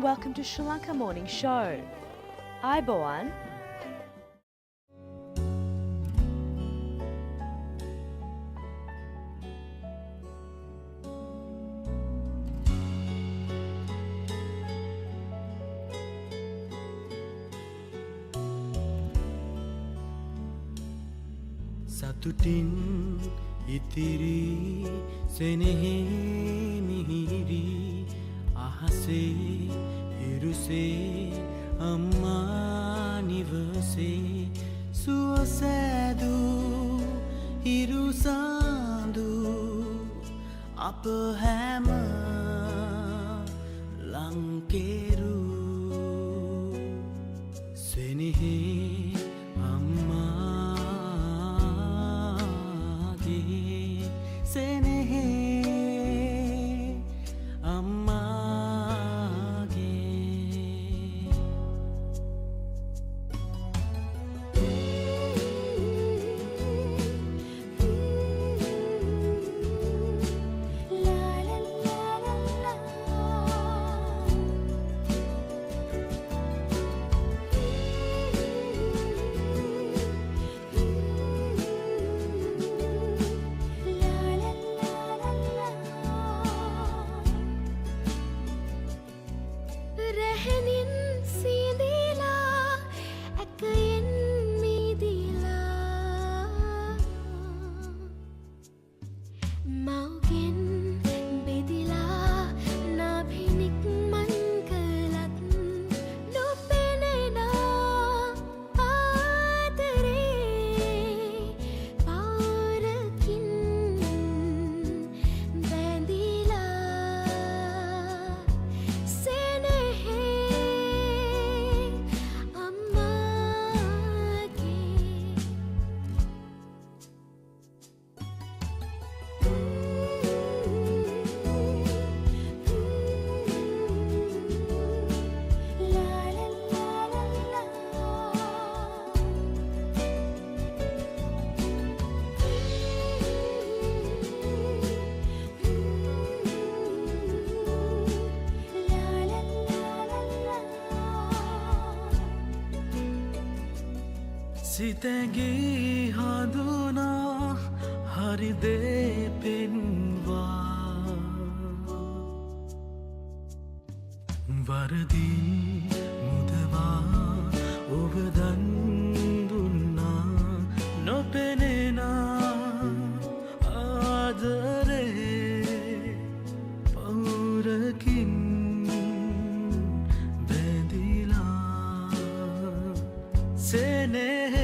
and welcome to Sri Lanka Morning Show. Ayubowan. සතුටින් ඉතිරි සෙනෙහි මිහිරි අහසේ ඉරුසේ අම්මා නිවසේ සුවසෑදූ හිරු සාඳු අප හැම ලංකේරු සෙනෙහි සිතැගී හඳුනා හරිදේ පෙන්වා වරදින් මුදවා ඔබ දන් දුන්නා නොපෙනෙනා ආදරේ පවුරකින් බැඳිලා සෙනෙහි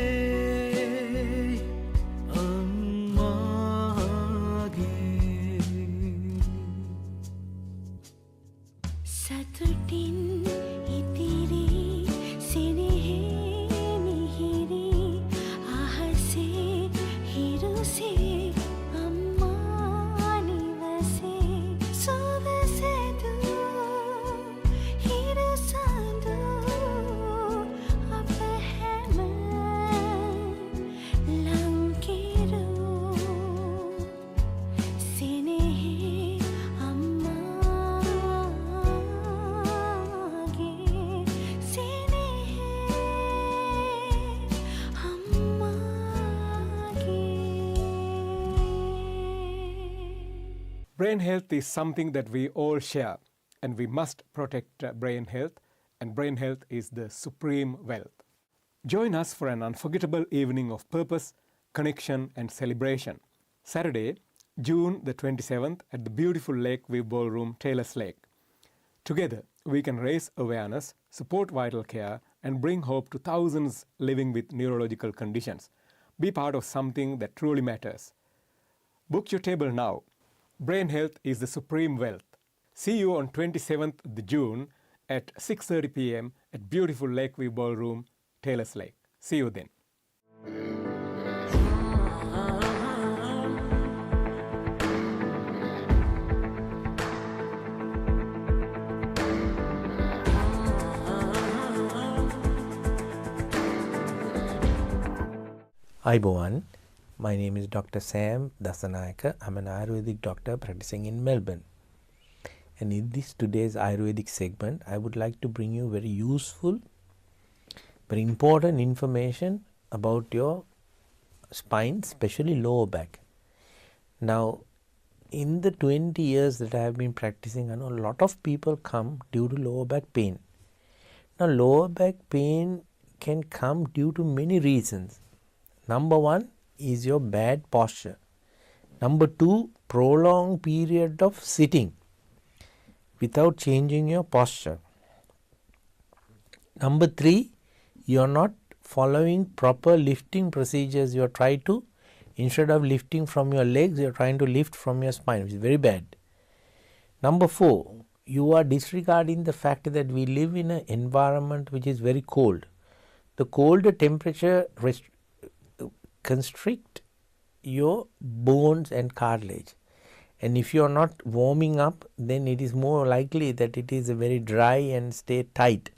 Brain health is something that we all share, and we must protect brain health, and brain health is the supreme wealth. Join us for an unforgettable evening of purpose, connection, and celebration. Saturday, June the 27th at the beautiful Lakeview Ballroom, Taylors Lake. Together, we can raise awareness, support vital care, and bring hope to thousands living with neurological conditions. Be part of something that truly matters. Book your table now. Brain health is the supreme wealth. See you on 27th June at 6:30 p.m. at beautiful Lakeview Ballroom, Taylors Lake. See you then. Ayubowan. My name is Dr. Sam Dasanayaka. I'm an Ayurvedic doctor practicing in Melbourne. And in this today's Ayurvedic segment, I would like to bring you very useful, very important information about your spine, especially lower back. Now, in the 20 years that I have been practicing, I know a lot of people come due to lower back pain. Now, lower back pain can come due to many reasons. Number one is your bad posture. Number two, prolonged period of sitting without changing your posture. Number three, you are not following proper lifting procedures. You are trying to, instead of lifting from your legs, you are trying to lift from your spine, which is very bad. Number four, you are disregarding the fact that we live in an environment which is very cold. The colder temperature constrict your bones and cartilage. And if you are not warming up, then it is more likely that it is very dry and stay tight.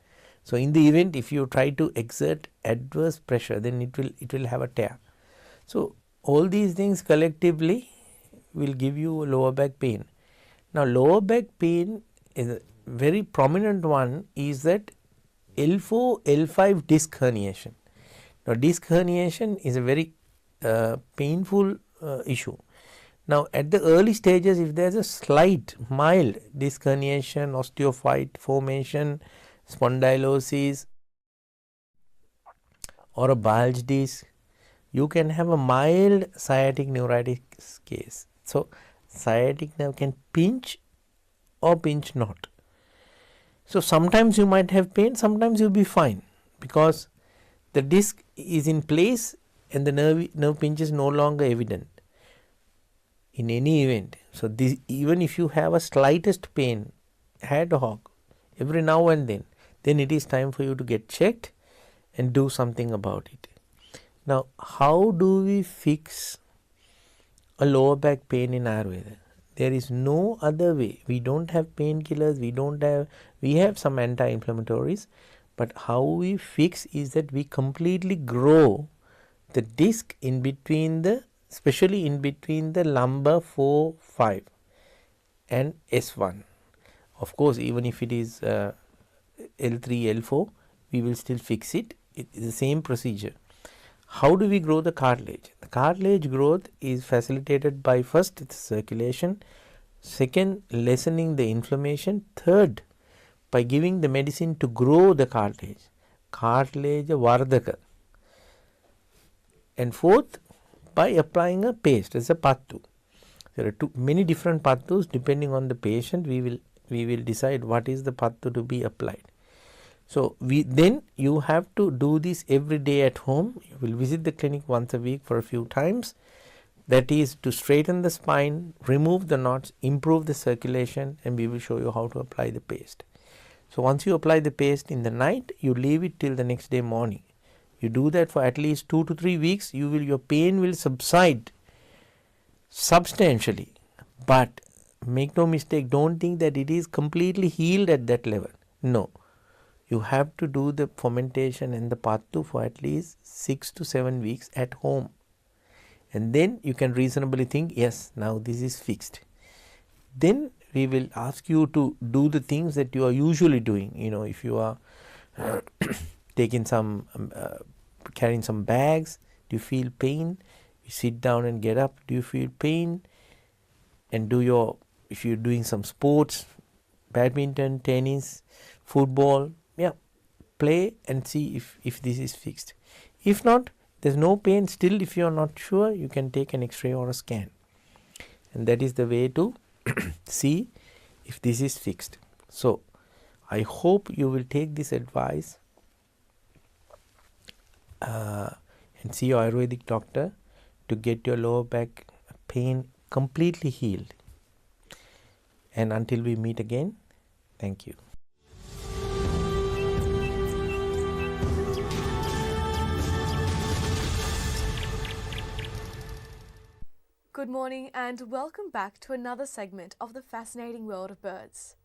So in the event, if you try to exert adverse pressure, then it will have a tear. So all these things collectively will give you lower back pain. Now lower back pain is a very prominent one is that L4, L5 disc herniation. Now disc herniation is a very painful issue. Now at the early stages, if there is a slight mild disc herniation, osteophyte formation, spondylosis or a bulge disc, you can have a mild sciatic neuritis case. So sciatic nerve can pinch or pinch not. So sometimes you might have pain, sometimes you will be fine because the disc is in place and the nerve pinch is no longer evident in any event. So this, even if you have a slightest pain ad hoc every now and then it is time for you to get checked and do something about it. Now, how do we fix a lower back pain in Ayurveda? There is no other way. We don't have painkillers, we have some anti-inflammatories, but how we fix is that we completely grow the disc in between especially in between the lumbar 4, 5 and S1. Of course, even if it is L3, L4, we will still fix it. It is the same procedure. How do we grow the cartilage? The cartilage growth is facilitated by first its circulation, second lessening the inflammation, third by giving the medicine to grow the cartilage vardaka, and fourth by applying a paste as a pattu. There are many different pattus. Depending on the patient, we will decide what is the pattu to be applied. So then you have to do this every day at home. You will visit the clinic once a week for a few times. That is to straighten the spine, remove the knots, improve the circulation, and we will show you how to apply the paste. So once you apply the paste in the night, you leave it till the next day morning. You do that for at least 2 to 3 weeks, your pain will subside substantially. But make no mistake, don't think that it is completely healed at that level. No. You have to do the fermentation and the pattu for at least 6 to 7 weeks at home. And then you can reasonably think, yes, now this is fixed. Then we will ask you to do the things that you are usually doing. If you are taking some, carrying some bags, do you feel pain? You sit down and get up, do you feel pain? And if you're doing some sports, badminton, tennis, football, play and see if this is fixed. If not, there's no pain. Still, if you are not sure, you can take an X-ray or a scan. And that is the way to see if this is fixed. So, I hope you will take this advice and see your Ayurvedic doctor to get your lower back pain completely healed. And until we meet again, thank you. Good morning and welcome back to another segment of the fascinating world of birds.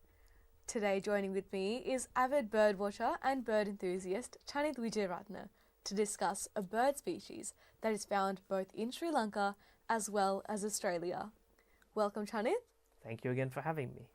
Today joining with me is avid birdwatcher and bird enthusiast Chanith Wijeratne to discuss a bird species that is found both in Sri Lanka as well as Australia. Welcome, Chanith. Thank you again for having me.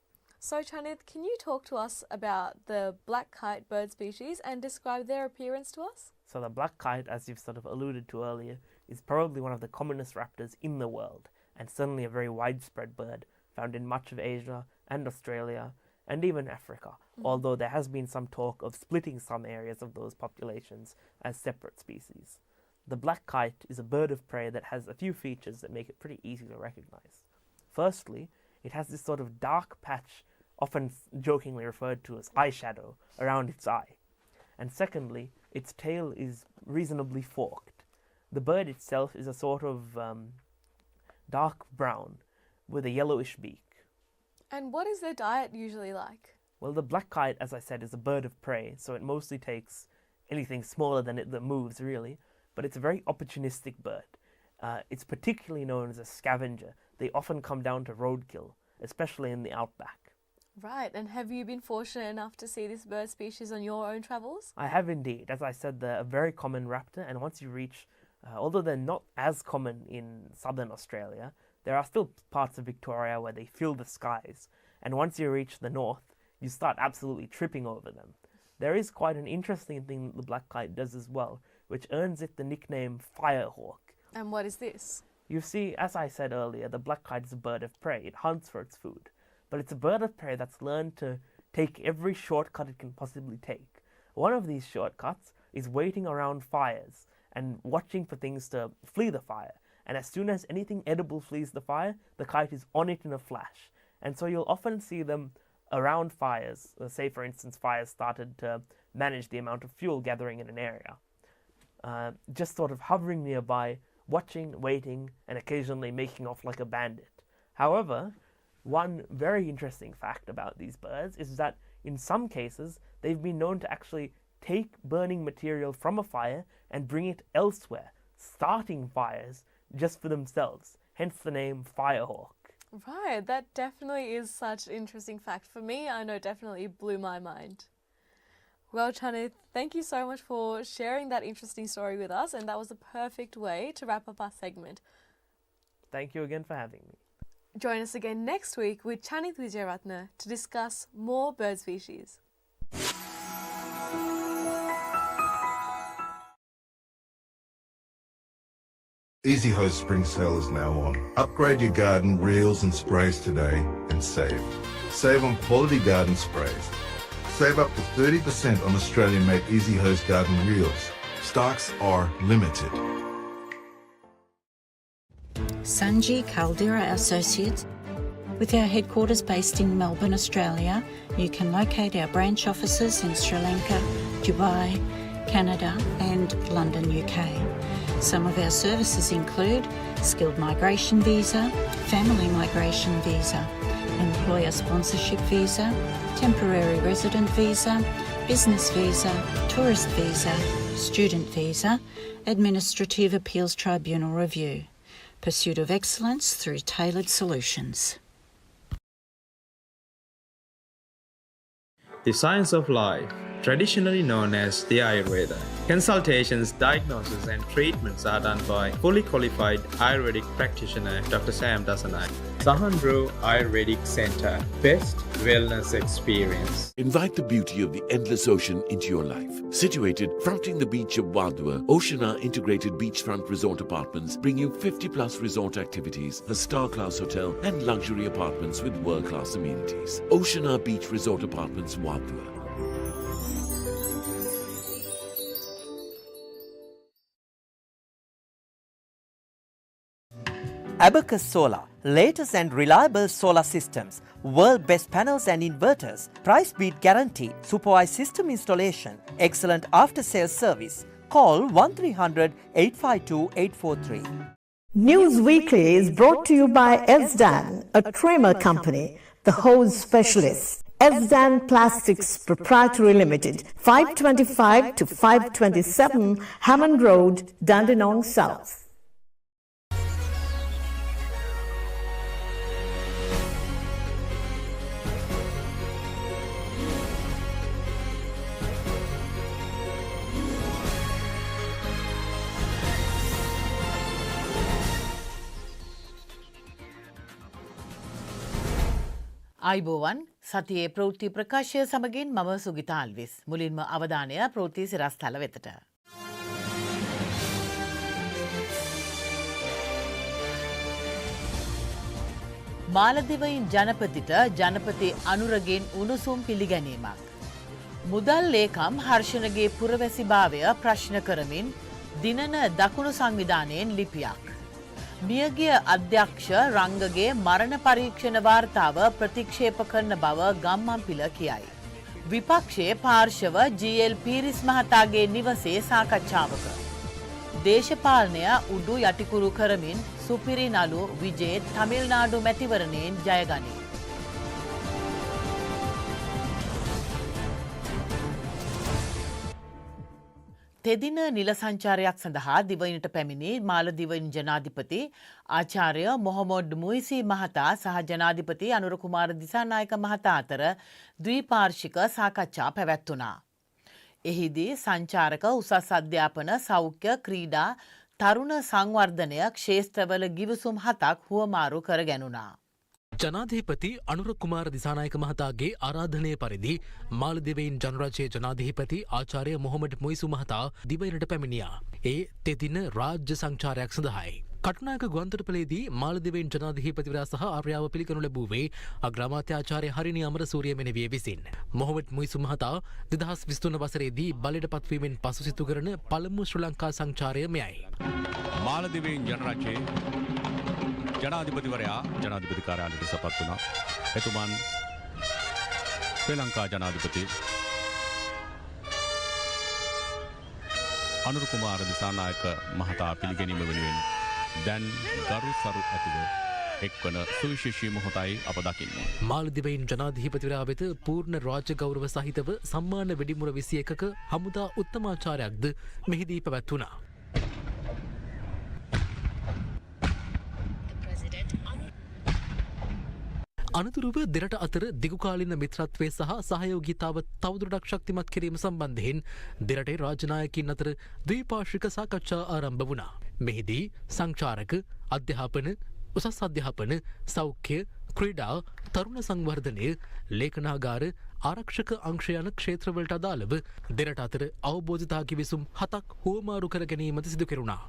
So Chanith, can you talk to us about the black kite bird species and describe their appearance to us? So the black kite, as you've sort of alluded to earlier, is probably one of the commonest raptors in the world, and certainly a very widespread bird found in much of Asia and Australia and even Africa, although there has been some talk of splitting some areas of those populations as separate species. The black kite is a bird of prey that has a few features that make it pretty easy to recognize. Firstly, it has this sort of dark patch, often jokingly referred to as eyeshadow, around its eye. And secondly, its tail is reasonably forked. The bird itself is a sort of dark brown with a yellowish beak. And what is their diet usually like? Well, the black kite, as I said, is a bird of prey, so it mostly takes anything smaller than it that moves, really, but it's a very opportunistic bird. It's particularly known as a scavenger. They often come down to roadkill, especially in the outback. Right, and have you been fortunate enough to see this bird species on your own travels? I have indeed. As I said, they're a very common raptor, and once you reach, although they're not as common in southern Australia, there are still parts of Victoria where they fill the skies, and once you reach the north, you start absolutely tripping over them. There is quite an interesting thing that the black kite does as well, which earns it the nickname firehawk. And what is this? You see, as I said earlier, the black kite is a bird of prey. It hunts for its food. But it's a bird of prey that's learned to take every shortcut it can possibly take. One of these shortcuts is waiting around fires and watching for things to flee the fire. And as soon as anything edible flees the fire, the kite is on it in a flash. And so you'll often see them around fires. Say, for instance, fires started to manage the amount of fuel gathering in an area. Just sort of hovering nearby, watching, waiting, and occasionally making off like a bandit. However, one very interesting fact about these birds is that in some cases they've been known to actually take burning material from a fire and bring it elsewhere, starting fires just for themselves, hence the name firehawk. Right, that definitely is such an interesting fact. For me, I know definitely blew my mind. Well, Chanith, thank you so much for sharing that interesting story with us, and that was the perfect way to wrap up our segment. Thank you again for having me. Join us again next week with Chanith Wijeratne to discuss more bird species. Easy Hose Spring Sale is now on. Upgrade your garden reels and sprays today and save. Save on quality garden sprays. Save up to 30% on Australian-made Easy Hose garden reels. Stocks are limited. Sanji Caldera Associates. With our headquarters based in Melbourne, Australia, you can locate our branch offices in Sri Lanka, Dubai, Canada and London, UK. Some of our services include skilled migration visa, family migration visa, employer sponsorship visa, temporary resident visa, business visa, tourist visa, student visa, administrative appeals tribunal review. Pursuit of excellence through tailored solutions. The science of life, traditionally known as the Ayurveda. Consultations, diagnosis and treatments are done by fully qualified Ayurvedic practitioner Dr. Sam Dasanay. Sahandro Ayurvedic Center, best wellness experience. Invite the beauty of the endless ocean into your life. Situated fronting the beach of Wadhwa, Oceana Integrated Beachfront Resort Apartments bring you 50-plus resort activities, a star-class hotel and luxury apartments with world-class amenities. Oceana Beach Resort Apartments, Wadhwa. Abacus Solar, latest and reliable solar systems, world best panels and inverters, price beat guarantee, supervised system installation, excellent after sales service. Call 1300 852 843. News Weekly is brought to you by Ezdan, a trimmer company, the hose specialist. Ezdan Plastics Proprietary Limited, 525 to 527 Hammond Road, Dandenong South. අයිබෝවන් සතියේ ප්‍රවෘත්ති ප්‍රකාශය සමගින් මම සුගිතා අල්විස්. මුලින්ම අවධානය ප්‍රවෘත්ති සිරස්තල වෙතට. මාලදිවයින් ජනපතිට ජනපති අනුරගෙන් උණුසුම් පිළිගැනීමක්. මුදල් ලේකම් හර්ෂණගේ පුරවැසිභාවය ප්‍රශ්න කරමින් දිනන දකුණු සංවිධානයෙන් ලිපියක්. මියගිය අධ්‍යක්ෂ රංගගේ මරණ පරීක්ෂණ වාර්තාව ප්‍රතික්ෂේප කරන බව ගම්මන්පිල කියයි. විපක්ෂයේ පාර්ශව ජී.එල්. පීරිස් මහතාගේ නිවසේ සාකච්ඡාවක. දේශපාලනය උඩු යටිකුරු කරමින් සුපිරි නළු විජේ තමිල්නාඩු මැතිවරණයෙන් ජයගනී. තෙදින නිල සංචාරයක් සඳහා දිවයිනට පැමිණි මාලදිවයින් ජනාධිපති ආචාර්ය මොහොමඩ් මුයිසි මහතා සහ ජනාධිපති අනුර කුමාර දිසානායක මහතා අතර ද්විපාර්ශ්වික සාකච්ඡා පැවැත්වුණා. එහිදී සංචාරක උසස් අධ්‍යාපන සෞඛ්‍ය ක්‍රීඩා තරුණ සංවර්ධනය ක්ෂේත්‍රවල ගිවිසුම් 7ක් හුවමාරු කර ගැනුණා. ජනාධිපති අනුර කුමාර දිසානායක මහතාගේ ආරාධනය පරිදි මාලදිවයින් ජනරජයේ ජනාධිපති ආචාර්ය මොහොමඩ් මුයිසු මහතා දිවයිනට පැමිණියා. ඒ තෙදින රාජ්‍ය සංචාරයක් සඳහායි. කටුනායක ගුවන්තොටුපළේදී මාලදිවයින් ජනාධිපතිවරයා සහ ආර්යාව පිළිගනු ලැබුවේ අග්‍රාමාත්‍ය ආචාර්ය හරිනි අමරසූරිය මෙනෙවිය විසින්. මොහොමඩ් මුයිසු මහතා 2023 වසරේදී බලයට පත්වීමෙන් පසු සිදු කරන පළමු ශ්‍රී ලංකා සංචාරය මෙයයි. මාලදිවයින් ජනරජයේ ජනාධිපතිවරයා ජනාධිපති කාර්යාලයට සපත් වුණා. එතුමන් ශ්‍රී ලංකා ජනාධිපති අනුර කුමාර දිසානායක මහතා පිළිගැනීම වෙනුවෙන් දැන් ගරු සරු ඇතිව එක්වන සුවිශේෂී මොහොතයි අප දකින්නේ. මාලදිවයින් ජනාධිපතිවරයා වෙත පූර්ණ රාජ්‍ය ගෞරව සහිතව සම්මාන වෙඩිමුර 21ක හමුදා උත්තමාචාරයක්ද මෙහිදී පැවැත්වුණා. අනතුරුව දෙරට අතර දිගුකාලින මිත්‍රත්වය සහ සහයෝගීතාව තවදුරටත් ශක්තිමත් කිරීම සම්බන්ධයෙන් දෙරටේ රාජ්‍යනායකින් අතර ද්විපාර්ශ්වික සාකච්ඡා ආරම්භ වුණා. මෙහිදී සංචාරක අධ්‍යාපන උසස් අධ්‍යාපන සෞඛ්‍ය ක්‍රීඩා තරුණ සංවර්ධනය ලේඛනාගාර ආරක්ෂක අංශ යන ක්ෂේත්‍රවලට අදාළව දෙරට අතර අවබෝධතා කිවිසුම් 7ක් හුවමාරු කර ගැනීමද සිදු කෙරුණා.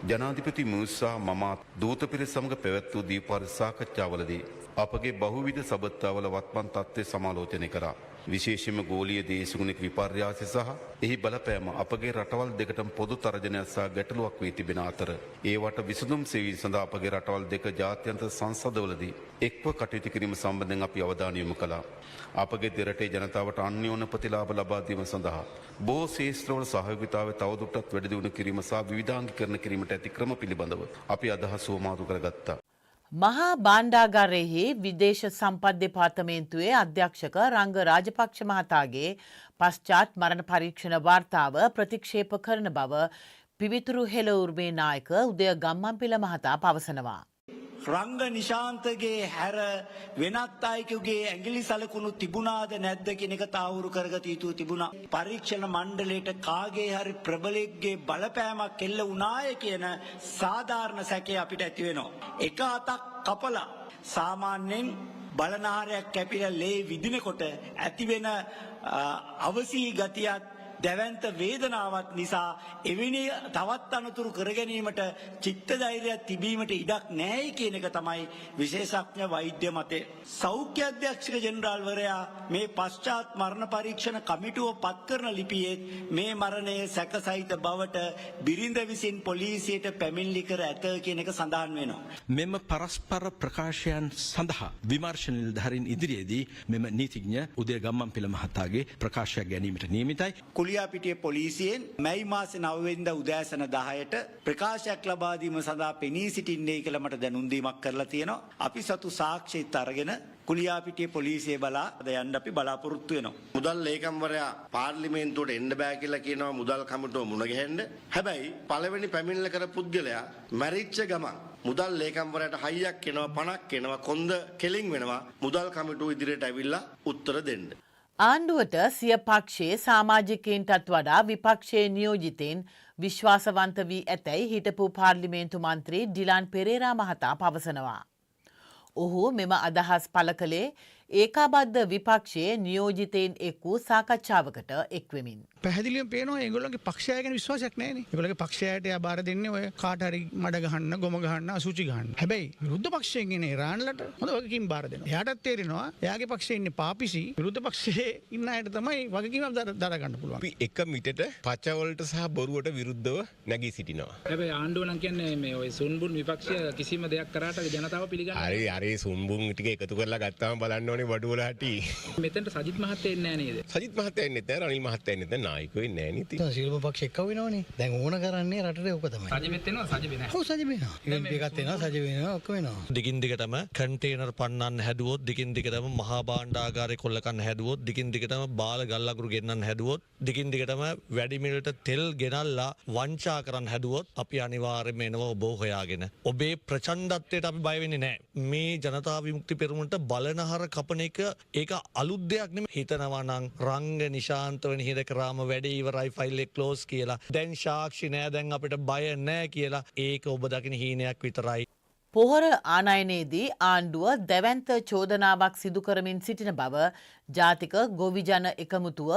ජනාධිපති මුසා මමත් දූත පිරිස සමග පැවැත් වූ දීපාරික සාකච්ඡාවලදී අපගේ බහුවිධ සබත්තාවල වත්මන් තත්ත්වය සමාලෝචනය කරා. විශේෂයෙන්ම ගෝලීය දේශගුණික විපර්යාසය සහ එහි බලපෑම අපගේ රටවල් දෙකටම පොදු තරජනයක් සහ ගැටලුවක් වී තිබෙන අතර ඒවට විසඳුම් සෙවීම සඳහා අපගේ රටවල් දෙක ජාත්‍යන්තර සංසදවලදී එක්ව කටයුතු කිරීම සම්බන්ධයෙන් අපි අවධානය යොමු කළා. අපගේ දෙරටේ ජනතාවට අන්‍යෝන්‍ය ප්‍රතිලාභ ලබා දීම සඳහා බොහෝ ශේෂ්ත්‍රවල සහයෝගීතාවය තවදුරටත් වැඩි දියුණු කිරීම සහ විවිධාංගීකරණ කිරීමට ඇති ක්‍රම පිළිබඳව අපි අදහස් සෝමාදු කරගත්තා. මහා භාණ්ඩාගාරයෙහි විදේශ සම්පත් දෙපාර්තමේන්තුවේ අධ්‍යක්ෂක රංග රාජපක්ෂ මහතාගේ පශ්චාත් මරණ පරීක්ෂණ වාර්තාව ප්‍රතික්ෂේප කරන බව පිවිතුරු හෙළ උර්මේ නායක උදය ගම්මන්පිල මහතා පවසනවා. රංග නිශාන්තගේ හැර වෙනත් අයෙකුගේ ඇඟිලි සලකුණු තිබුණාද නැද්ද කියන එක තාවුරු කරගත යුතු තිබුණා. පරීක්ෂණ මණ්ඩලයට කාගේ හරි ප්‍රබලෙක්ගේ බලපෑමක් එල්ල වුණාය කියන සාධාරණ සැකය අපිට ඇති වෙනවා. එක අතක් කපලා සාමාන්‍යයෙන් බලනාරයක් කැපිලා ලේ විදිනකොට ඇතිවෙන අවසී ගතියත් දැවැන්ත වේදනාවත් නිසා එවැනි තවත් අනතුරු කරගැනීමට චිත්ත ධෛර්යයක් තිබීමට ඉඩක් නැහැ කියන එක තමයි විශේෂඥ වෛද්‍ය මතය. සෞඛ්‍ය අධ්‍යක්ෂක ජෙනරාල්වරයා මේ පශ්චාත් මරණ පරීක්ෂණ කමිටුව පත් කරන ලිපියේ මේ මරණයේ සැකසහිත බවට බිරිඳ විසින් පොලිසියට පැමිණිලි කර ඇත කියන එක සඳහන් වෙනවා. මෙම පරස්පර ප්‍රකාශයන් සඳහා විමර්ශන නිලධාරීන් ඉදිරියේදී මෙම නීතිඥ උදය ගම්මන්පිල මහතාගේ ප්‍රකාශයක් ගැනීමට නියමිතයි. කුලියාපිටිය පොලිසියෙන් මැයි මාසේ 9 වෙනිදා උදෑසන 10ට ප්‍රකාශයක් ලබා දීම සඳහා පෙනී සිටින්නේ කියලා මට දැනුම් දීමක් කරලා තියෙනවා. අපි සතු සාක්ෂිත් අරගෙන කුලියාපිටිය පොලිසිය බලා යන්න අපි බලාපොරොත්තු වෙනවා. මුදල් ලේකම්වරයා පාර්ලිමේන්තුවට එන්න බෑ කියලා කියනවා මුදල් කමිටුව මුණ ගැහෙන්න. හැබැයි පළවෙනි පැමිණිල්ල කර පුද්ගලයා මැරිච්ච ගමන් මුදල් ලේකම්වරයාට හයියක් එනවා පණක් එනවා කොන්ද කෙලින් වෙනවා මුදල් කමිටුව ඉදිරියට ඇවිල්ලා උත්තර දෙන්න. ආණ්ඩුවට සිය පක්ෂයේ සමාජිකයින්ටත් වඩා විපක්ෂයේ නියෝජිතයින් විශ්වාසවන්ත වී ඇතැයි හිටපු පාර්ලිමේන්තු මන්ත්‍රී ඩිලාන් පෙරේරා මහතා පවසනවා. ඔහු මෙම අදහස් පළ කළේ ඒකාබද්ධ විපක්ෂයේ නියෝජිතයින් එක් වූ සාකච්ඡාවකට එක්වෙමින්. පැහැදිලිවම පේනවා ඒගොල්ලන්ගේ පක්ෂය ගැන විශ්වාසයක් නැහැනේ. ඒගොල්ලන්ගේ පක්ෂයට එයා බාර දෙන්නේ ඔය කාට හරි මඩ ගහන්න, ගොම ගහන්න, අසුචි ගහන්න. හැබැයි විරුද්ධ පක්ෂයෙන් ඉන්නේ ඉරාන්ලට හොඳ වගකීම් බාර දෙනවා. එයාටත් තේරෙනවා එයාගේ පක්ෂයේ ඉන්නේ පාපිසි. විරුද්ධ පක්ෂයේ ඉන්න අයට තමයි වගකීමක් දරා ගන්න පුළුවන්. අපි එක මිටට පච වලට සහ බොරුවට විරුද්ධව නැගී සිටිනවා. හැබැයි ආණ්ඩුව නම් කියන්නේ මේ ඔය සුන්බුන් විපක්ෂය කිසිම දෙයක් කරාට ජනතාව පිළිගන්නේ. හරි සුන්බුන් ටික එකතු කරලා ගත්තාම බලන්න ඕනේ බඩු වල හැටි. මෙතනට සජිත් මහත්තයා එන්නේ නැහැ නේද? සජිත් මහත්තයා එන්නේ නැහැ, රනිල් මහත්තයා එන්නේ නැහැ, නායකයෝ එන්නේ නැහැ නේ. සියලුම පක්ෂ එක්ක වෙනවනේ. දැන් ඕන කරන්නේ රටේ ඔක තමයි. සජිත් එනවා, සජිත් නැහැ. ඔව් සජිත් වෙනවා. ඒකත් එනවා, සජිත් වෙනවා, ඔක්කොම වෙනවා. දිගින් දිගටම කන්ටේනර් පන්නන්න හැදුවොත්, දිගින් දිගටම මහා භාණ්ඩාගාරේ කොල්ලකන්න හැදුවොත්, දිගින් දිගටම බාල ගල් අඟුරු ගෙන්නන්න හැදුවොත්, දිගින් දිගටම වැඩි මිලට තෙල් ගෙනල්ලා වංචා කරන්න හැදුවොත් අපි අනිවාර්යයෙන්ම එනවා ඔබ හොයාගෙන. ඔබේ ප්‍රචණ්ඩත්වයට අපි බය වෙන්නේ නැහැ. මේ ජනතා විමුක්ති පෙරමුණට බලනහර කපන එක ඒක අලුත් දෙයක් නෙමෙයි. හිතනවා නම් රංග නිශාන්ත වෙන හිර කරාම වැඩේ ඉවරයි, ෆයිල් එක ක්ලෝස් කියලා. දැන් සාක්ෂි නෑ, දැන් අපිට බය නෑ කියලා. ඒක ඔබ දකින හීනයක් විතරයි. පොහොර ආනයනයේදී ආණ්ඩුව දැවැන්ත චෝදනාවක් සිදු කරමින් සිටින බව ජාතික ගොවිජන එකමුතුව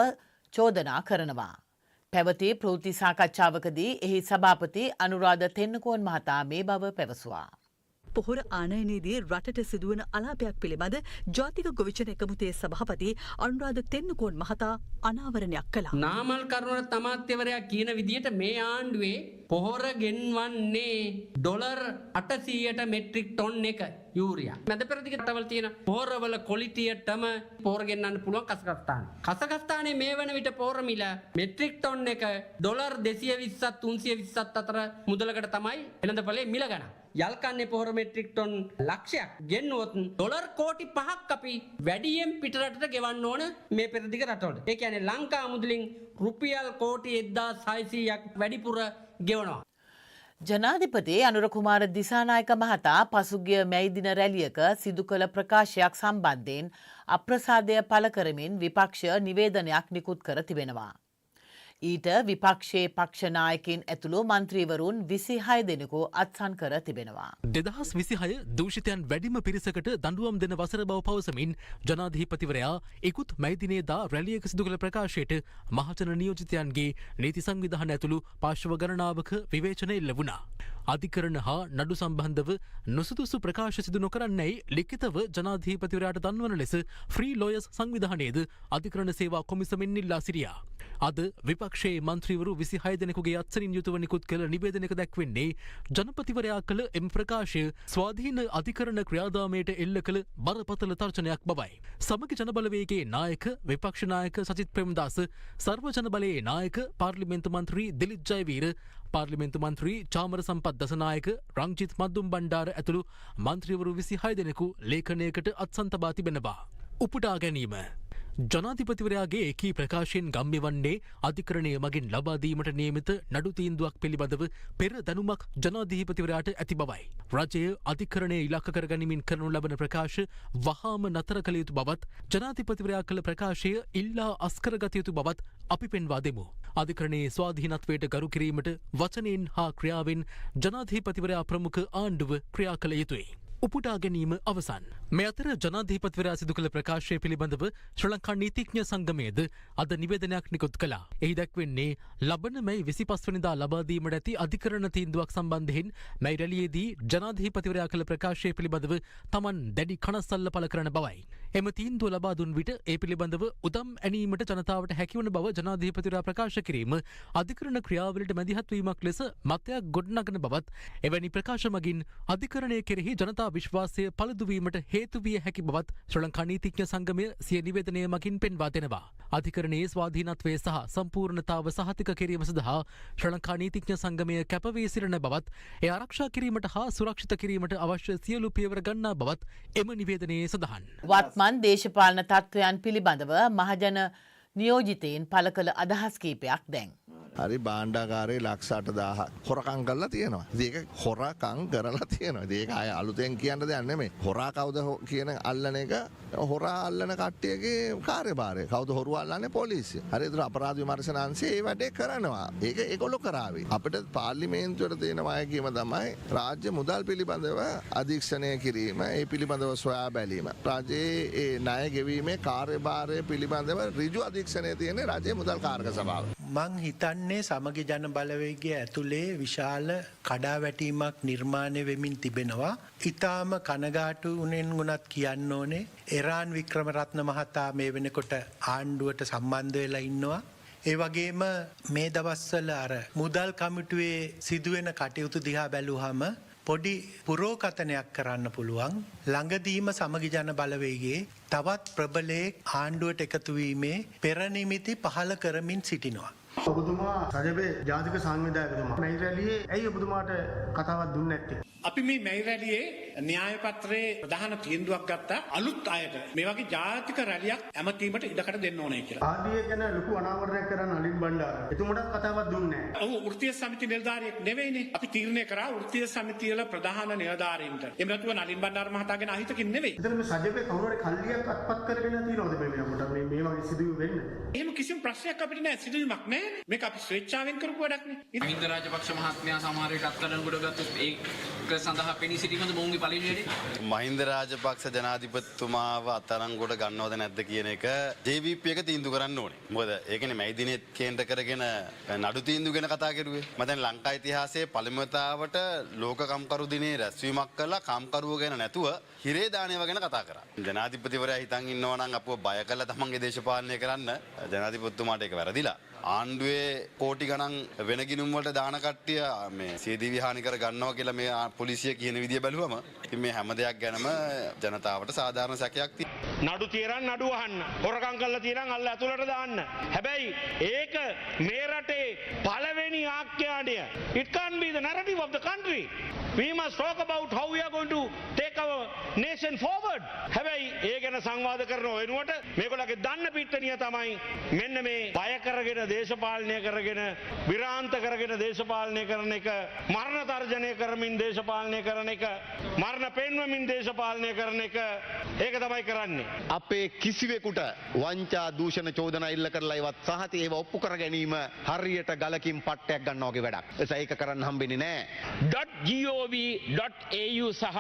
චෝදනා කරනවා. පැවති ප්‍රවෘත්ති සාකච්ඡාවකදී එහි සභාපති අනුරාධ තෙන්නකෝන් මහතා මේ බව පැවසුවා. පොහොර ආනයනයේදී රටට සිදුවන අලාපයක් පිළිබඳ ජාතික ගොවිජන එකමුතේ සභාපති අනුරාධ තෙන්නකෝන් මහතා අනාවරණයක් කළා. නාමල් කරුණ තමාත්‍යවරයා කියන විදිහට මේ ආණ්ඩුවේ පොහොර ගෙන්වන්නේ ඩොලර් 800ට මෙට්‍රික් ටොන් එක යූරියා. මැද පෙරදිග රටවල් තියෙන පොහොරවල ක්වොලිටියටම පොහොර ගෙන්නන්න පුළුවන් කසකස්ථාන. කසකස්ථානයේ මේ වන විට පොහොර මිල මෙට්‍රික් ටොන් එක ඩොලර් 220ත් 320ත් අතර මුදලකට තමයි වෙළඳපොලේ මිල ගන්න. යල්කන්නේ පොහොර මෙට්‍රික් ටොන් ලක්ෂයක් ගෙන්නුවොත් ඩොලර් කෝටි 5ක් අපි වැඩියෙන් පිටරටට ගෙවන්න ඕන මේ පෙරදිග රටවලට. ඒ කියන්නේ ලංකා මුදලින් රුපියල් කෝටි 1600ක් වැඩිපුර ගෙවනවා. ජනාධිපති අනුර කුමාර දිසානායක මහතා පසුගිය මැයි දින රැළියක සිදු කළ ප්‍රකාශයක් සම්බන්ධයෙන් අප්‍රසාදය පළ කරමින් විපක්ෂ නිවේදනයක් නිකුත් කර තිබෙනවා. ඊට විපක්ෂයේ පක්ෂ නායකින් ඇතුළු මන්ත්‍රීවරුන් 26 දෙනෙකු අත්සන් කර තිබෙනවා. 2026 දූෂිතයන් වැඩිම පිරිසකට දඬුවම් දෙන වසර බව පවසමින් ජනාධිපතිවරයා ඉකුත් මැයි දිනේදා රැළියක සිදු කළ ප්‍රකාශයට මහජන නියෝජිතයන්ගේ නීති සංවිධාන ඇතුළු පාර්ශ්ව ගණනාවක විවේචන එල්ල වුණා. අධිකරණ හා නඩු සම්බන්ධව නුසුදුසු ප්‍රකාශ සිදු නොකරන්නැයි ලිඛිතව ජනාධිපතිවරයාට දන්වන ලෙස ෆ්‍රී ලෝයර්ස් සංවිධානයේද අධිකරණ සේවා කොමිසමෙන් ඉල්ලා සිටියා. අද විපක්ෂයේ මන්ත්‍රීවරු 26 දෙනෙකුගේ අත්සනින් යුතුව නිකුත් කළ නිවේදනයක දැක්වෙන්නේ ජනපතිවරයා කළ එම ප්‍රකාශය ස්වාධීන අධිකරණ ක්‍රියාදාමයට එල්ල කළ බරපතල තර්ජනයක් බවයි. සමගි ජනබලවේගයේ නායක විපක්ෂ නායක සජිත් ප්‍රේමදාස, සර්ව ජනබලයේ නායක පාර්ලිමේන්තු මන්ත්‍රී දිලිත් ජයවීර, පාර්ලිමේන්තු මන්ත්‍රී චාමර සම්පත් දසනායක, රංජිත් මද්දුම් බණ්ඩාර ඇතුළු මන්ත්‍රීවරු 26 දෙනෙකු ලේඛනයකට අත්සන් තබා තිබෙනවා. උපුටා ගැනීම ජනාධිපතිවරයාගේ එකී ප්‍රකාශයෙන් ගම්ම්‍ය වන්නේ අධිකරණය මගින් ලබා දීමට නියමිත නඩු තීන්දුවක් පිළිබඳව පෙර දැනුමක් ජනාධිපතිවරයාට ඇති බවයි. රජය අධිකරණය ඉලක්ක කර ගනිමින් කරනු ලබන ප්‍රකාශ වහාම නතර කළ යුතු බවත් ජනාධිපතිවරයා කළ ප්‍රකාශය ඉල්ලා අස්කරගත යුතු බවත් අපි පෙන්වා දෙමු. අධිකරණයේ ස්වාධීනත්වයට ගරු කිරීමට වචනයෙන් හා ක්‍රියාවෙන් ජනාධිපතිවරයා ප්‍රමුඛ ආණ්ඩුව ක්‍රියා කළ යුතුයි. උපුටා ගැනීම අවසන්. මේ අතර ජනාධිපතිවරයා සිදු කළ ප්‍රකාශය පිළිබඳව ශ්‍රී ලංකා නීතිඥ සංගමයේද අද නිවේදනයක් නිකුත් කළා. එහි දැක්වෙන්නේ ලබන මැයි 25 වෙනිදා ලබා දීමට ඇති අධිකරණ තීන්දුවක් සම්බන්ධයෙන් මැයි රැළියේදී ජනාධිපතිවරයා කළ ප්‍රකාශය පිළිබඳව තමන් දැඩි කනස්සල්ල පළ කරන බවයි. එම තීන්දුව ලබා දුන් විට ඒ පිළිබඳව උදම් ඇනීමට ජනතාවට හැකිවන බව ජනාධිපතිවරයා ප්‍රකාශ කිරීම අධිකරණ ක්‍රියාවලට මැදිහත් වීමක් ලෙස මතයක් ගොඩනගන බවත් එවැනි ප්‍රකාශ මගින් අධිකරණය කෙරෙහි ජනතා විශ්වාසය පළුදුවීමට හේතු විය හැකි බවත් ශ්‍රී ලංකා නීතිඥ සංගමය සිය නිවේදනය මගින් පෙන්වා දෙනවා. අධිකරණයේ ස්වාධීනත්වය සහ සම්පූර්ණතාව සහතික කිරීම සඳහා ශ්‍රී ලංකා නීතිඥ සංගමය කැපවී සිටින බවත් එය ආරක්ෂා කිරීමට හා සුරක්ෂිත කිරීමට අවශ්‍ය සියලු පියවර ගන්නා බවත් එම නිවේදනයේ සඳහන්. වත්මන් දේශපාලන තත්ත්වයන් පිළිබඳව මහජන නියෝජිතයින් පළ කළ අදහස් කීපයක් දැන්. හරි භාණ්ඩාගාරේ ලක්ෂ 8,000ක් හොරකම් කරලා තියෙනවා. ඉතින් ඒක හොරකම් කරලා තියෙනවා. ඉතින් ඒක ආය අලුතෙන් කියන්න දෙයක් නෙමෙයි. හොරා කවුද කියන අල්ලන එක හොරා අල්ලන කට්ටියගේ කාර්යභාරය. කවුද හොරුව අල්ලන්නේ? පොලිසිය. හරි ඒතර අපරාධ විමර්ශන අංශය ඒ වැඩේ කරනවා. ඒක ඒගොල්ලෝ කරાવી. අපිට පාර්ලිමේන්තුවට තියෙන වගකීම තමයි රාජ්‍ය මුදල් පිළිබඳව අධීක්ෂණය කිරීම, ඒ පිළිබඳව සොයා බැලීම. රජයේ ඒ ණය ගෙවීමේ කාර්යභාරය පිළිබඳව ඍජු අධීක්ෂණය තියෙන රජයේ මුදල් කාරක සභාව. මං හිතන්නේ සමගි ජන බලවේගය ඇතුලේ විශාල කඩාවැටීමක් නිර්මාණය වෙමින් තිබෙනවා. ඊටාම කනගාටු උනෙන් උනත් කියන්න ඕනේ එරාන් වික්‍රමරත්න මහතා මේ වෙනකොට ආණ්ඩුවට සම්බන්ධ වෙලා ඉන්නවා. ඒ වගේම මේ දවස්වල අර මුදල් කමිටුවේ සිදුවෙන කටයුතු දිහා බැලුවහම පොඩි පුරෝකතනයක් කරන්න පුළුවන්. ළඟදීම සමගි ජන බලවේගයේ තවත් ප්‍රබලයෙක් ආණ්ඩුවට එකතු වීමේ පෙරනිමිති පහළ කරමින් සිටිනවා. ඔබතුමා රජබේ ජාතික සංවිධායකතුමා මේ රැළියේ ඇයි ඔබතුමාට කතාවක් දුන්නේ නැත්තේ? අපි මේ මෙයි රැළියේ න්‍යාය පත්‍රයේ ප්‍රධාන තීන්දුවක් ගත්තා අලුත් අයට මේ වගේ ජාතික රැළියක් ඇමතීමට ඉඩකඩ දෙන්න ඕනේ කියලා. ආදී ගැන ලොකු අනාවරණයක් කරන්න අලින් බණ්ඩාර. එතුමටත් කතාවක් දුන්නේ නැහැ. ඔව් වෘත්තීය සමිති නිලධාරියෙක් නෙවෙයිනේ. අපි තීරණය කරා වෘත්තීය සමිතිය වල ප්‍රධාන නිලධාරීන්ට. එහෙම නැතුව නලින් බණ්ඩාර මහතාගෙන අහිතකින් නෙවෙයි. එතන මේ සජබේ කවුරු හරි කල්ලියක් අත්පත් කරගෙන තියෙනවද මේ වෙනකොට මේ වගේ සිදුවීම් වෙන්න? එහෙම කිසිම ප්‍රශ්නයක් අපිට නැහැ. සිදුවීමක් නැහැ. මේක අපි ස්වේච්ඡාවෙන් කරපු වැඩක් නේ. මහින්ද රාජපක්ෂ මහත්මයා සමහර විට අත්අඩංගුවට ගත්තොත් ඒක සඳහා පෙනී සිටීමද මොවුන්ගේ පළවෙනි වැඩේ? මහින්ද රාජපක්ෂ ජනාධිපතිතුමාව අත්අඩංගුවට ගන්නවද නැද්ද කියන එක JVP එක තීන්දුව කරන්න ඕනේ. මොකද ඒකනේ මේ දිනෙත් කේන්ද්‍ර කරගෙන නඩු තීන්දුව ගැන කතා කරුවේ. මම දැන් ලංකා ඉතිහාසයේ පළමුවතාවට ලෝක කම්කරු දිනේ රැස්වීමක් කළා කම්කරුවෝ ගැන නැතුව හිරේ දානේව ගැන කතා කරා. ජනාධිපතිවරයා හිතන් ඉන්නවා නම් අපව බය කරලා තමන්ගේ දේශපාලනය කරන්න ජනාධිපතිතුමාට ඒක වැරදිලා. ආණ්ඩුවේ කෝටි ගණන් වෙන ගිණුම් වලට දාන කට්ටිය මේ සියදිවි හානි කර ගන්නවා කියලා මේ පොලිසිය කියන විදිය බැලුවම ඉතින් මේ හැම දෙයක් ගැනම ජනතාවට සාධාරණ සැකයක් තියෙනවා. නඩු තියරන් නඩු අහන්න. හොරකම් කරලා තියරන් අල්ල ඇතුළට දාන්න. හැබැයි ඒක මේ රටේ පළවෙනි ආඛ්‍යානය. It can't be the narrative of the country. We must talk about how we are going to take our nation forward. හැබැයි ඒ ගැන සංවාද කරන වෙනුවට මේගොල්ලගේ දන්න පිට්ටනිය තමයි මෙන්න මේ බය කරගෙන දේශපාලනය කරගෙන විරාන්ත කරගෙන දේශපාලනය කරන එක, මරණ තර්ජනය කරමින් දේශපාලනය කරන එක, මරණ පෙන්වමින් දේශපාලනය කරන එක ඒක තමයි කරන්නේ. අපේ කිසිවෙකුට වංචා දූෂණ චෝදනා ඉල්ල කරලා ඉවත් සහති ඒව ඔප්පු කර ගැනීම හරියට ගලකින් පට්ටයක් ගන්නවා වගේ වැඩක්. ඒක කරන්න හම්බෙන්නේ නැහැ. .gov.au සහ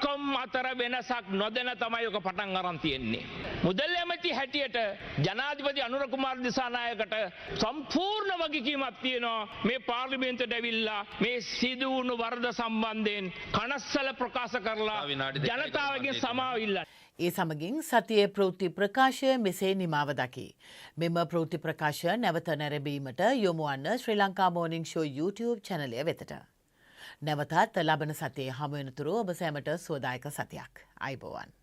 .com අතර වෙනසක් නොදැන තමයි ඔක පටන් අරන් තියෙන්නේ. මුදල් ඇමති හැටියට ජනාධිපති අනුර කුමාර දිසානායකට සම්පූර්ණ වගකීමක් තියෙනවා මේ පාර්ලිමේන්තුවට ඇවිල්ලා මේ සිදු වුණු වරද සම්බන්ධයෙන් කනස්සල ප්‍රකාශ කරලා ජනතාවගෙන් සමාව ඉල්ලන්න. ඒ සමගින් සතියේ ප්‍රවෘත්ති ප්‍රකාශය මෙසේ නිමාව දකි. මෙම ප්‍රවෘත්ති ප්‍රකාශය නැවත නැරඹීමට යොමු වන්න ශ්‍රී ලංකා මෝනිං ෂෝ YouTube channel වෙතට. නැවතත් ලබන සතියේ හමු වෙනතුරු ඔබ සැමට සුවදායක සතියක්. අයබෝවන්.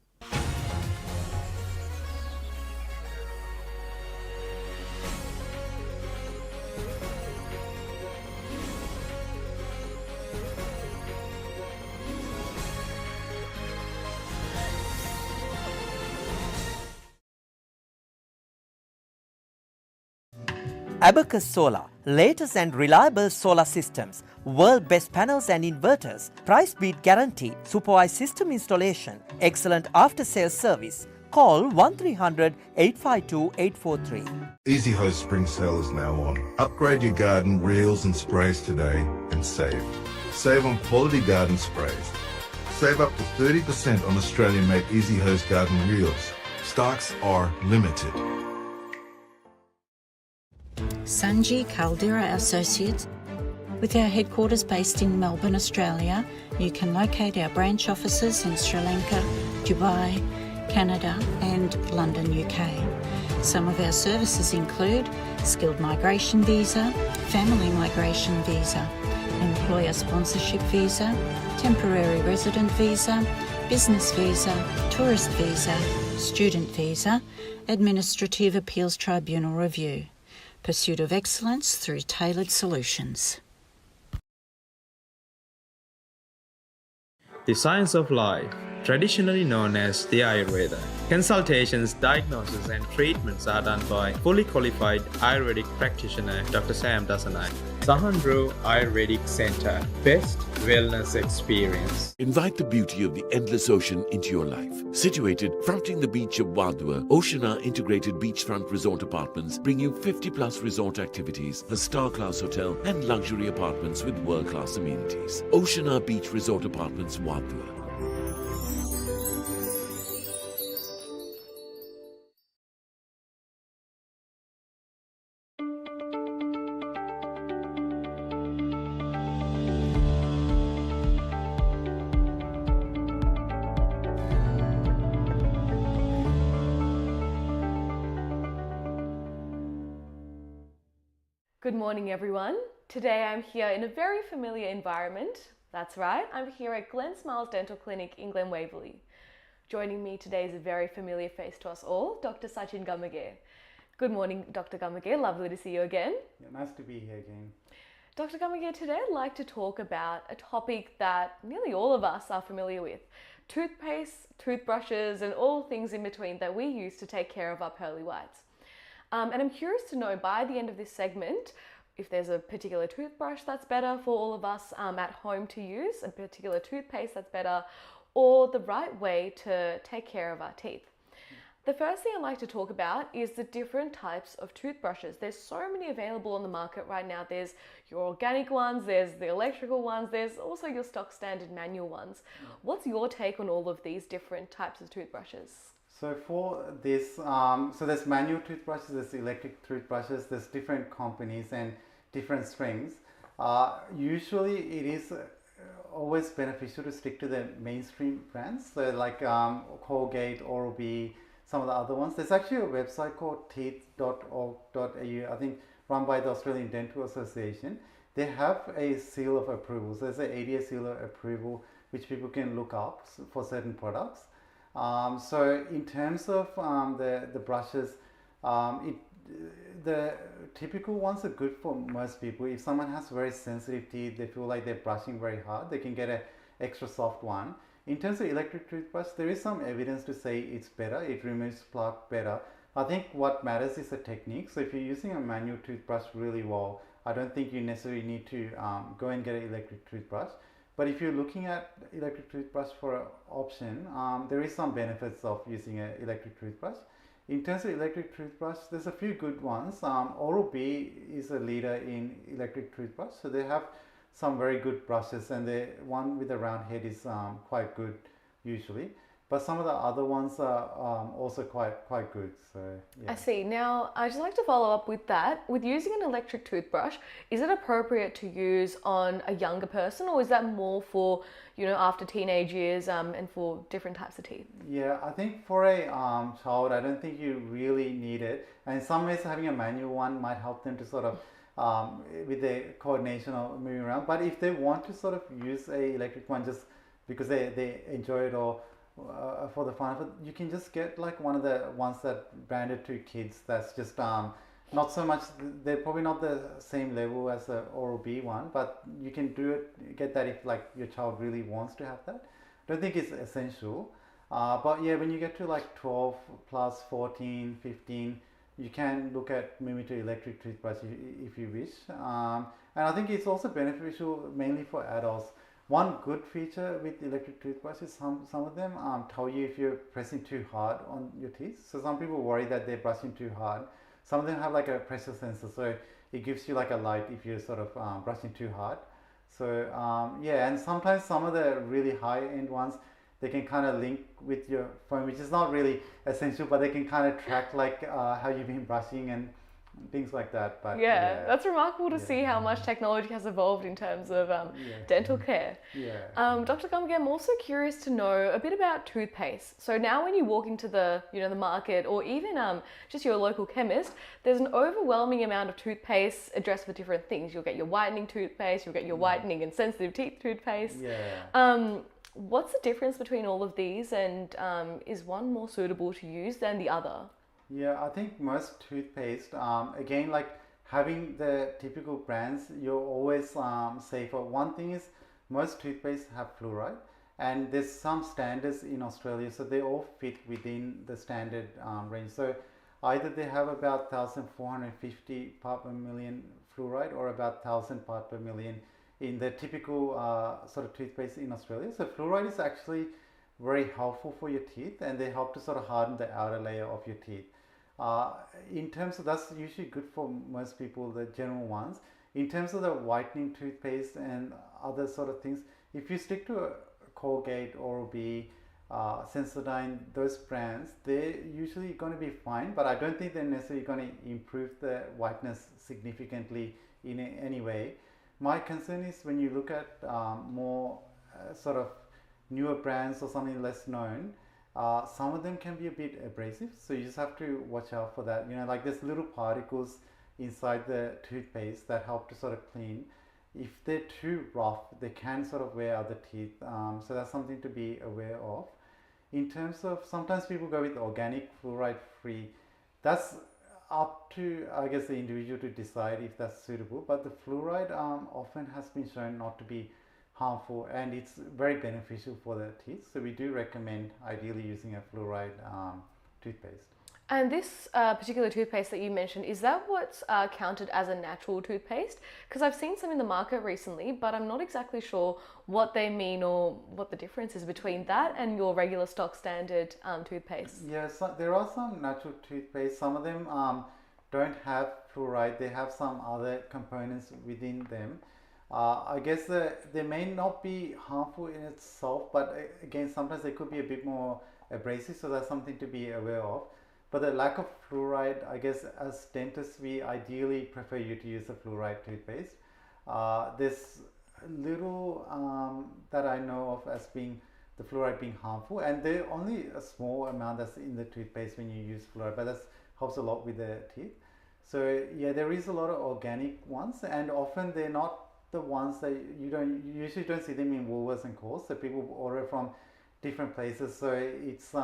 Abacus Solar, latest and reliable solar systems, world best panels and inverters, price beat guarantee, supervised system installation, excellent after sales service. Call 1300 852 843. Easy Hose Spring Sale is now on. Upgrade your garden reels and sprays today and save. Save on quality garden sprays. Save up to 30% on Australian-made Easy Hose garden reels. Stocks are limited. Sanji Caldera Associates. With our headquarters based in Melbourne, Australia, you can locate our branch offices in Sri Lanka, Dubai, Canada and London, UK. Some of our services include skilled migration visa, family migration visa, employer sponsorship visa, temporary resident visa, business visa, tourist visa, student visa, administrative appeals tribunal review. Pursuit of excellence through tailored solutions. The Science of Life, traditionally known as the Ayurveda. Consultations, diagnosis, and treatments are done by fully qualified Ayurvedic practitioner Dr. Sam Dasanai. Sahandro Ayurvedic Center, best wellness experience. Invite the beauty of the endless ocean into your life. Situated fronting the beach of Wadhua, Oceana Integrated Beachfront Resort Apartments bring you 50 plus resort activities, a star-class hotel and luxury apartments with world-class amenities. Oceana Beach Resort Apartments, Wadhua. Good morning, everyone. Today I'm here in a very familiar environment. That's right, I'm here at Glen Smiles Dental Clinic in Glen Waverley. Joining me today is a very familiar face to us all, Dr. Sachin Gamage. Good morning, Dr. Gamage. Lovely to see you again. Yeah, nice to be here again. Dr. Gamage, today I'd like to talk about a topic that nearly all of us are familiar with. Toothpaste, toothbrushes, and all things in between that we use to take care of our pearly whites. And I'm curious to know by the end of this segment if there's a particular toothbrush that's better for all of us at home to use, a particular toothpaste that's better, or the right way to take care of our teeth. The first thing I'd like to talk about is the different types of toothbrushes. There's so many available on the market right now. There's your organic ones, there's the electrical ones, there's also your stock standard manual ones. What's your take on all of these different types of toothbrushes? So for this, so there's manual toothbrushes, there's electric toothbrushes, there's different companies and different strengths. Usually it is always beneficial to stick to the mainstream brands. So like Colgate, Oral-B, some of the other ones. There's actually a website called teeth.org.au, I think run by the Australian Dental Association. They have a seal of approval. So there's an ADA seal of approval which people can look up for certain products. So in terms of the brushes, the typical ones are good for most people. If someone has very sensitive teeth, they feel like they're brushing very hard, they can get an extra soft one. In terms of electric toothbrush, there is some evidence to say it's better, it removes plaque better. I think what matters is the technique. So if you're using a manual toothbrush really well, I don't think you necessarily need to go and get an electric toothbrush. But if you're looking at electric toothbrush for an option, there is some benefits of using an electric toothbrush. In terms of electric toothbrush, there's a few good ones. Oral-B is a leader in electric toothbrush, so they have some very good brushes, and the one with the round head is quite good usually. But some of the other ones are also quite good. So yeah. I see. Now, I'd just like to follow up with that. With using an electric toothbrush, is it appropriate to use on a younger person, or is that more for, after teenage years and for different types of teeth? Yeah, I think for a child, I don't think you really need it. And in some ways, having a manual one might help them to sort of with the coordination of moving around. But if they want to sort of use a electric one just because they enjoy it or for the fun of it, you can just get like one of the ones that branded to kids that's just not so much, they're probably not the same level as the Oral-B one, but you can get that if like your child really wants to have that. I don't think it's essential, but yeah, when you get to like 12 plus 14, 15, you can look at moving to electric toothbrush if you wish. And I think it's also beneficial mainly for adults. One good feature with electric toothbrushes, some of them tell you if you're pressing too hard on your teeth. So some people worry that they're brushing too hard. Some of them have like a pressure sensor, so it gives you like a light if you're sort of brushing too hard. So yeah, and sometimes some of the really high-end ones, they can kind of link with your phone, which is not really essential, but they can kind of track like how you've been brushing and things like that. But yeah, that's remarkable to see how much technology has evolved in terms of dental care. Dr. Gamage, I'm also curious to know a bit about toothpaste. So now when you walk into the the market, or even just your local chemist, there's an overwhelming amount of toothpaste addressed for different things. You'll get your whitening toothpaste, you'll get your whitening and sensitive teeth toothpaste. What's the difference between all of these, and is one more suitable to use than the other? Yeah, I think most toothpaste, again, like having the typical brands, you're always safer. One thing is most toothpaste have fluoride, and there's some standards in Australia, so they all fit within the standard range. So either they have about 1,450 part per million fluoride or about 1,000 part per million in the typical sort of toothpaste in Australia. So fluoride is actually very helpful for your teeth, and they help to sort of harden the outer layer of your teeth. In terms of, that's usually good for most people, the general ones. In terms of the whitening toothpaste and other sort of things, if you stick to a Colgate, Oral-B, Sensodyne, those brands, they're usually going to be fine, but I don't think they're necessarily going to improve the whiteness significantly in any way. My concern is when you look at more sort of newer brands or something less known, some of them can be a bit abrasive, so you just have to watch out for that. You know, like there's little particles inside the toothpaste that help to sort of clean. If they're too rough, they can sort of wear out the teeth, so that's something to be aware of. In terms of, sometimes people go with organic fluoride free. That's up to, I guess, the individual to decide if that's suitable, but the fluoride often has been shown not to be harmful, and it's very beneficial for the teeth, so we do recommend ideally using a fluoride toothpaste. And this particular toothpaste that you mentioned, is that what's counted as a natural toothpaste? Because I've seen some in the market recently, but I'm not exactly sure what they mean or what the difference is between that and your regular stock standard toothpaste. Yeah, so there are some natural toothpaste. Some of them don't have fluoride. They have some other components within them. I guess they may not be harmful in itself, but again, sometimes they could be a bit more abrasive, so that's something to be aware of. But the lack of fluoride, I guess as dentists, we ideally prefer you to use a fluoride toothpaste. There's little that I know of as being the fluoride being harmful, and they're only a small amount that's in the toothpaste when you use fluoride, but that helps a lot with the teeth. So yeah, there is a lot of organic ones, and often they're not the ones that you usually don't see them in Woolworths and Coles, so people order from different places. So it's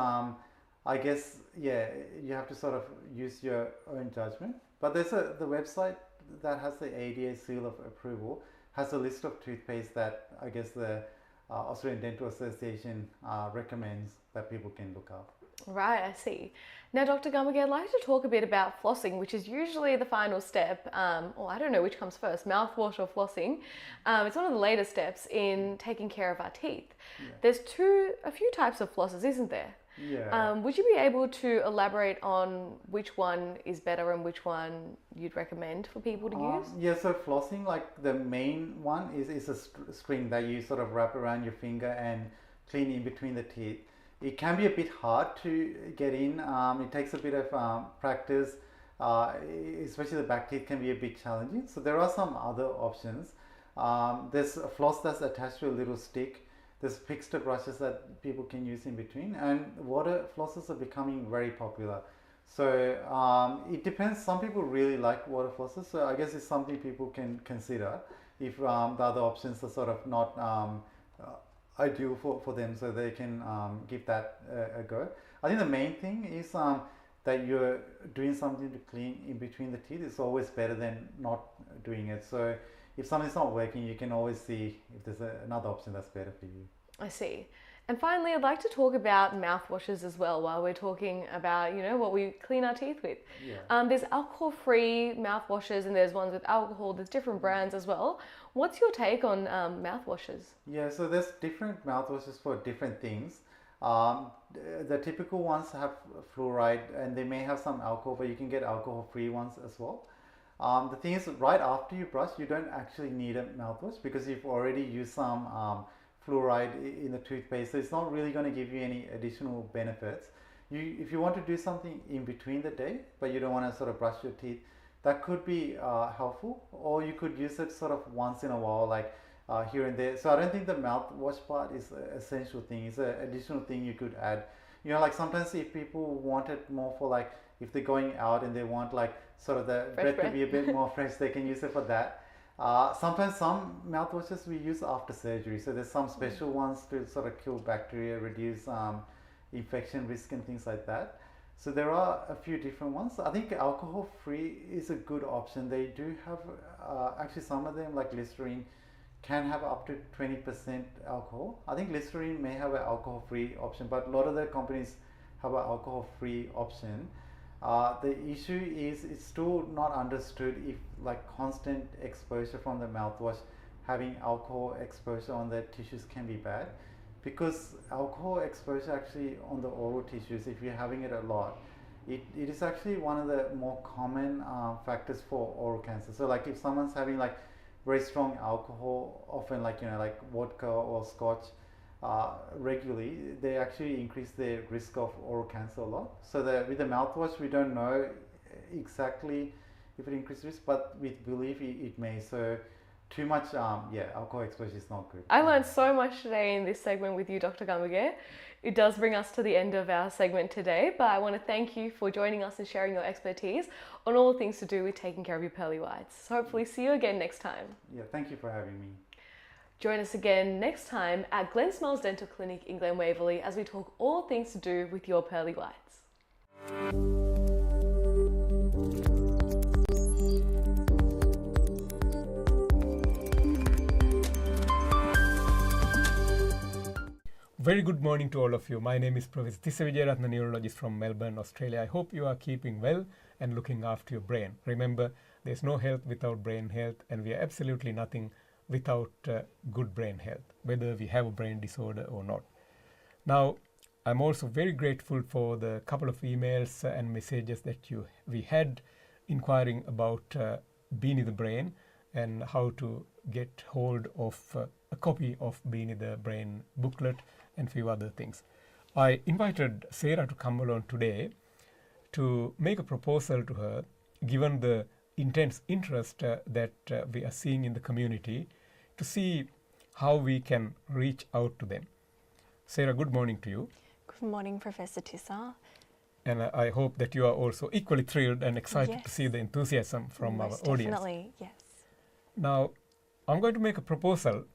I guess, yeah, you have to sort of use your own judgment. But there's the website that has the ADA seal of approval has a list of toothpaste that I guess the Australian Dental Association recommends that people can look up. Right, I see. Now, Dr. Gamage, I'd like to talk a bit about flossing, which is usually the final step, or I don't know which comes first, mouthwash or flossing. It's one of the later steps in taking care of our teeth. Yeah. There's a few types of flosses, isn't there? Yeah. Would you be able to elaborate on which one is better and which one you'd recommend for people to use? Yeah, so flossing, like the main one is a string that you sort of wrap around your finger and clean in between the teeth. It can be a bit hard to get in. It takes a bit of practice, especially the back teeth can be a bit challenging. So there are some other options. There's a floss that's attached to a little stick. There's pixter brushes that people can use in between, and water flosses are becoming very popular. So it depends. Some people really like water flosses, so I guess it's something people can consider if the other options are sort of not ideal for them, so they can give that a go. I think the main thing is that you're doing something to clean in between the teeth. It's always better than not doing it. So if something's not working, you can always see if there's another option that's better for you. I see. And finally, I'd like to talk about mouthwashes as well while we're talking about, what we clean our teeth with. Yeah. There's alcohol-free mouthwashes and there's ones with alcohol. There's different brands as well. What's your take on mouthwashes? Yeah, so there's different mouthwashes for different things. The typical ones have fluoride and they may have some alcohol, but you can get alcohol-free ones as well. The thing is, right after you brush, you don't actually need a mouthwash because you've already used some fluoride in the toothpaste, so it's not really going to give you any additional benefits. If you want to do something in between the day, but you don't want to sort of brush your teeth, that could be helpful, or you could use it sort of once in a while, like here and there. So I don't think the mouthwash part is an essential thing. It's an additional thing you could add. Like sometimes if people want it more for like, if they're going out and they want like sort of the breath to be a bit more fresh, they can use it for that. Sometimes some mouthwashes we use after surgery, so there's some special ones to sort of kill bacteria, reduce infection risk and things like that. So there are a few different ones. I think alcohol free is a good option. They do have actually some of them like Listerine can have up to 20% alcohol. I think Listerine may have an alcohol-free option, but a lot of the companies have an alcohol-free option. The issue is it's still not understood if like constant exposure from the mouthwash, having alcohol exposure on the tissues can be bad, because alcohol exposure actually on the oral tissues, if you're having it a lot, it is actually one of the more common factors for oral cancer. So like if someone's having like very strong alcohol, often like like vodka or scotch regularly, they actually increase their risk of oral cancer a lot. So with the mouthwash, we don't know exactly if it increases risk, but we believe it may. So too much alcohol exposure is not good. I learned so much today in this segment with you, Dr. Gamage. It does bring us to the end of our segment today, but I want to thank you for joining us and sharing your expertise on all the things to do with taking care of your pearly whites. So hopefully see you again next time. Yeah, thank you for having me. Join us again next time at Glen Smiles Dental Clinic in Glen Waverley as we talk all things to do with your pearly whites. Very good morning to all of you. My name is Professor Tissa Vijayaratna, neurologist from Melbourne, Australia. I hope you are keeping well and looking after your brain. Remember, there's no health without brain health, and we are absolutely nothing without good brain health, whether we have a brain disorder or not. Now, I'm also very grateful for the couple of emails and messages that we had inquiring about Beanie the Brain and how to get hold of a copy of Beanie the Brain booklet and few other things. I invited Sarah to come along today to make a proposal to her, given the intense interest that we are seeing in the community, to see how we can reach out to them. Sarah, good morning to you. Good morning, Professor Tissa. And I hope that you are also equally thrilled and excited to see the enthusiasm from our audience. Definitely, yes. Now, I'm going to make a proposal.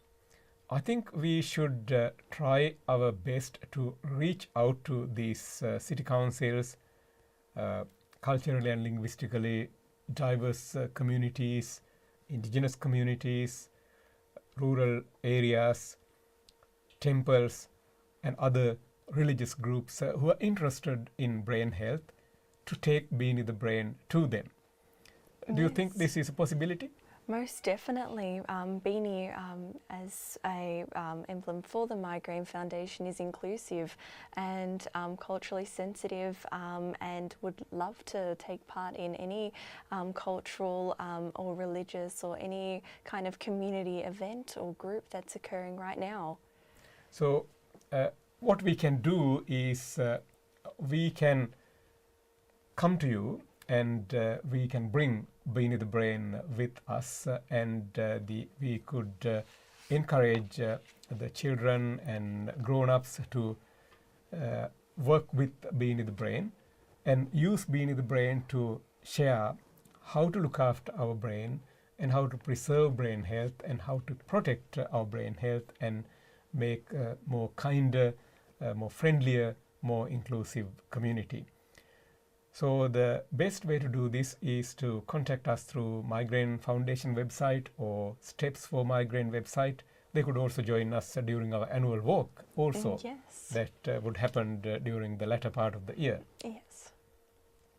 I think we should try our best to reach out to these city councils, culturally and linguistically diverse communities, indigenous communities, rural areas, temples, and other religious groups who are interested in brain health, to take Beanie the Brain to them. Do you think this is a possibility? Most definitely. Beanie, as a emblem for the Migraine Foundation, is inclusive and culturally sensitive, and would love to take part in any cultural or religious or any kind of community event or group that's occurring right now. So what we can do is we can come to you and we can bring Beanie the Brain with us, and we could encourage the children and grown-ups to work with Beanie the Brain and use Beanie the Brain to share how to look after our brain and how to preserve brain health and how to protect our brain health and make a more kinder, more friendlier, more inclusive community. So the best way to do this is to contact us through Migraine Foundation website or Steps for Migraine website. They could also join us during our annual walk also. Yes. That would happen during the latter part of the year. Yes.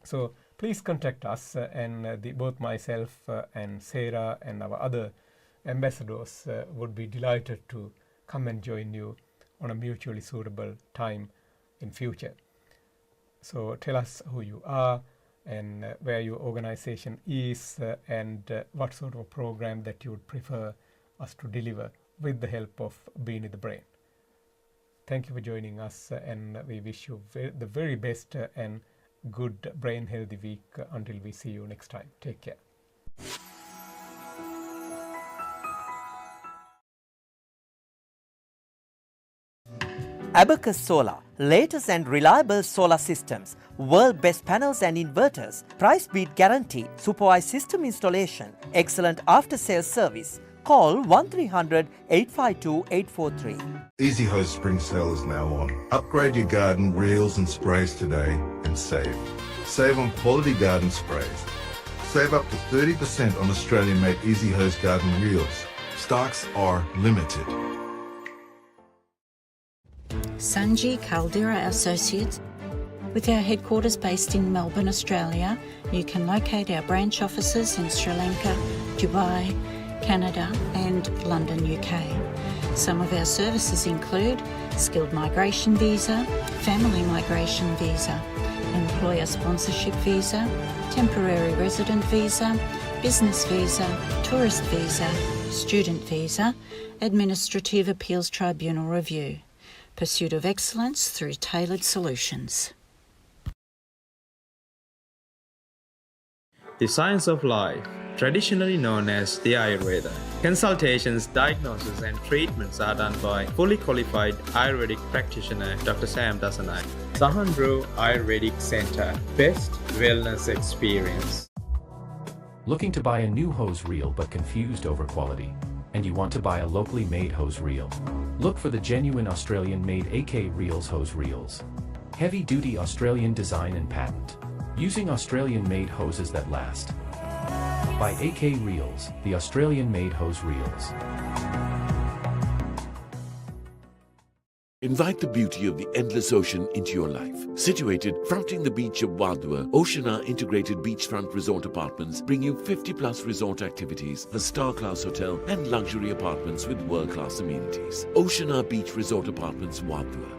So please contact us and both myself and Sarah and our other ambassadors would be delighted to come and join you on a mutually suitable time in future. So tell us who you are and where your organization is and what sort of a program that you would prefer us to deliver with the help of Beanie the Brain. Thank you for joining us, and we wish you the very best and good brain healthy week until we see you next time. Take care. Abacus Solar, latest and reliable solar systems, world best panels and inverters, price beat guarantee, supervised system installation, excellent after sales service. Call 1300 852 843. Easy Hose spring sale is now on. Upgrade your garden reels and sprays today and save. Save on quality garden sprays. Save up to 30% on Australian-made Easy Hose garden reels. Stocks are limited. Sanji Caldera Associates. With our headquarters based in Melbourne, Australia, you can locate our branch offices in Sri Lanka, Dubai, Canada and London, UK. Some of our services include skilled migration visa, family migration visa, employer sponsorship visa, temporary resident visa, business visa, tourist visa, student visa, administrative appeals tribunal review. Pursuit of excellence through tailored solutions. The science of life, traditionally known as the Ayurveda. Consultations, diagnosis and treatments are done by fully qualified Ayurvedic practitioner Dr. Sam Dasanai. Sahandro Ayurvedic Centre, best wellness experience. Looking to buy a new hose reel but confused over quality? And you want to buy a locally made hose reel? Look for the genuine Australian-made AK Reels hose reels. Heavy-duty Australian design and patent. Using Australian-made hoses that last. By AK Reels, the Australian-made hose reels. Invite the beauty of the endless ocean into your life. Situated fronting the beach of Wadhua, Oceana Integrated Beachfront Resort Apartments bring you 50+ resort activities, a star-class hotel and luxury apartments with world-class amenities. Oceana Beach Resort Apartments, Wadhua.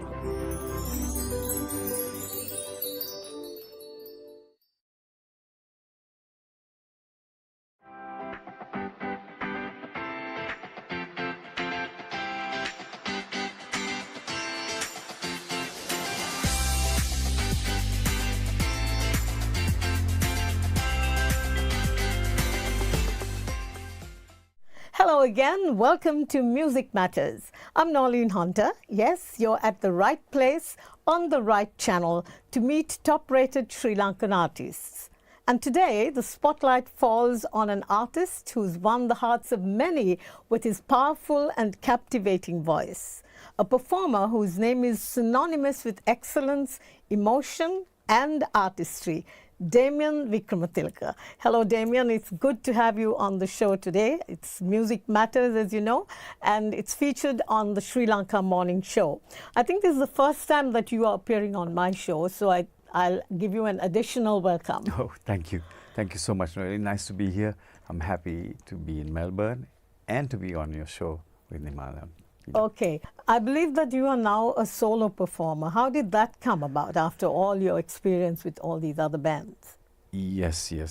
Hello again, welcome to Music Matters. I'm Norleen Hunter. Yes, you're at the right place on the right channel to meet top-rated Sri Lankan artists. And today, the spotlight falls on an artist who's won the hearts of many with his powerful and captivating voice. A performer whose name is synonymous with excellence, emotion, and artistry. Damien Vikramathilaka. Hello, Damien. It's good to have you on the show today. It's Music Matters, as you know, and it's featured on the Sri Lanka Morning Show. I think this is the first time that you are appearing on my show, so I'll give you an additional welcome. Oh, thank you. Thank you so much. Really nice to be here. I'm happy to be in Melbourne and to be on your show with Nimala. Okay. I believe that you are now a solo performer. How did that come about after all your experience with all these other bands? Yes. It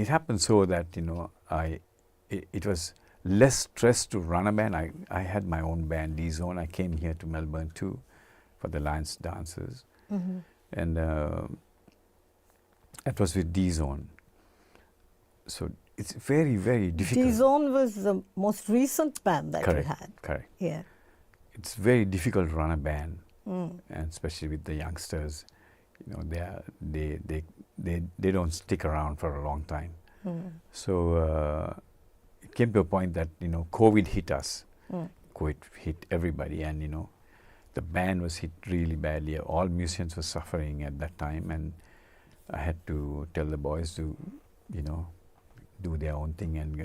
happened so that, it was less stress to run a band. I had my own band, D-Zone. I came here to Melbourne too for the Lions Dancers. Mm-hmm. And it was with D-Zone. So it's very, very difficult. D-Zone was the most recent band that you had. Correct. Yeah. It's very difficult to run a band, Mm. and especially with the youngsters. They don't stick around for a long time. Mm. So it came to a point that COVID hit us. Mm. COVID hit everybody, and the band was hit really badly. All musicians were suffering at that time, and I had to tell the boys to do their own thing and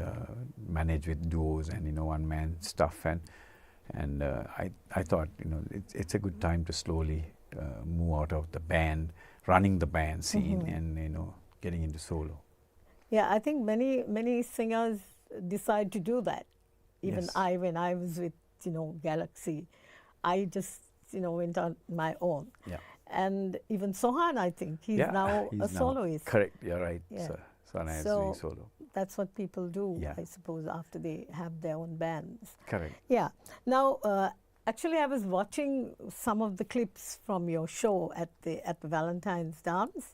manage with duos and one-man stuff, and I thought it's a good time to slowly move out of the band, running the band scene, Mm-hmm. and getting into solo. Yeah, I think many singers decide to do that. Even Yes. when I was with Galaxy, I just went on my own. Yeah. And even Sohan, I think he's now a soloist. Correct. You're right. Yeah. Sohana is So doing solo. that's what people do, Yeah. I suppose, after they have their own bands. Correct. Yeah. Now, actually, I was watching some of the clips from your show at the Valentine's Dance,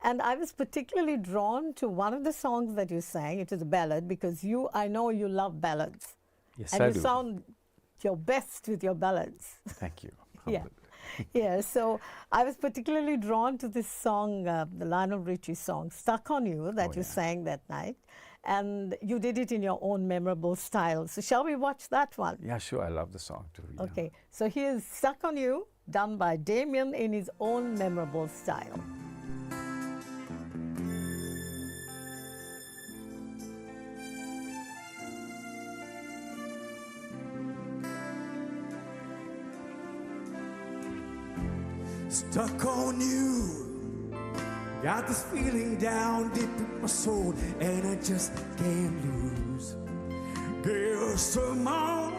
and I was particularly drawn to one of the songs that you sang. It was a ballad because I know you love ballads. Yes, and I you do. sound your best with your ballads. Thank you. Yeah. Yeah, so I was particularly drawn to this song, the Lionel Richie song, Stuck on You, that you sang that night. And you did it in your own memorable style. So shall we watch that one? Yeah, sure. I love the song too. yeah. Okay, so here's Stuck on You, done by Damien in his own memorable style. Stuck on you. Got this feeling down deep in my soul, and I just can't lose. Guess I'm on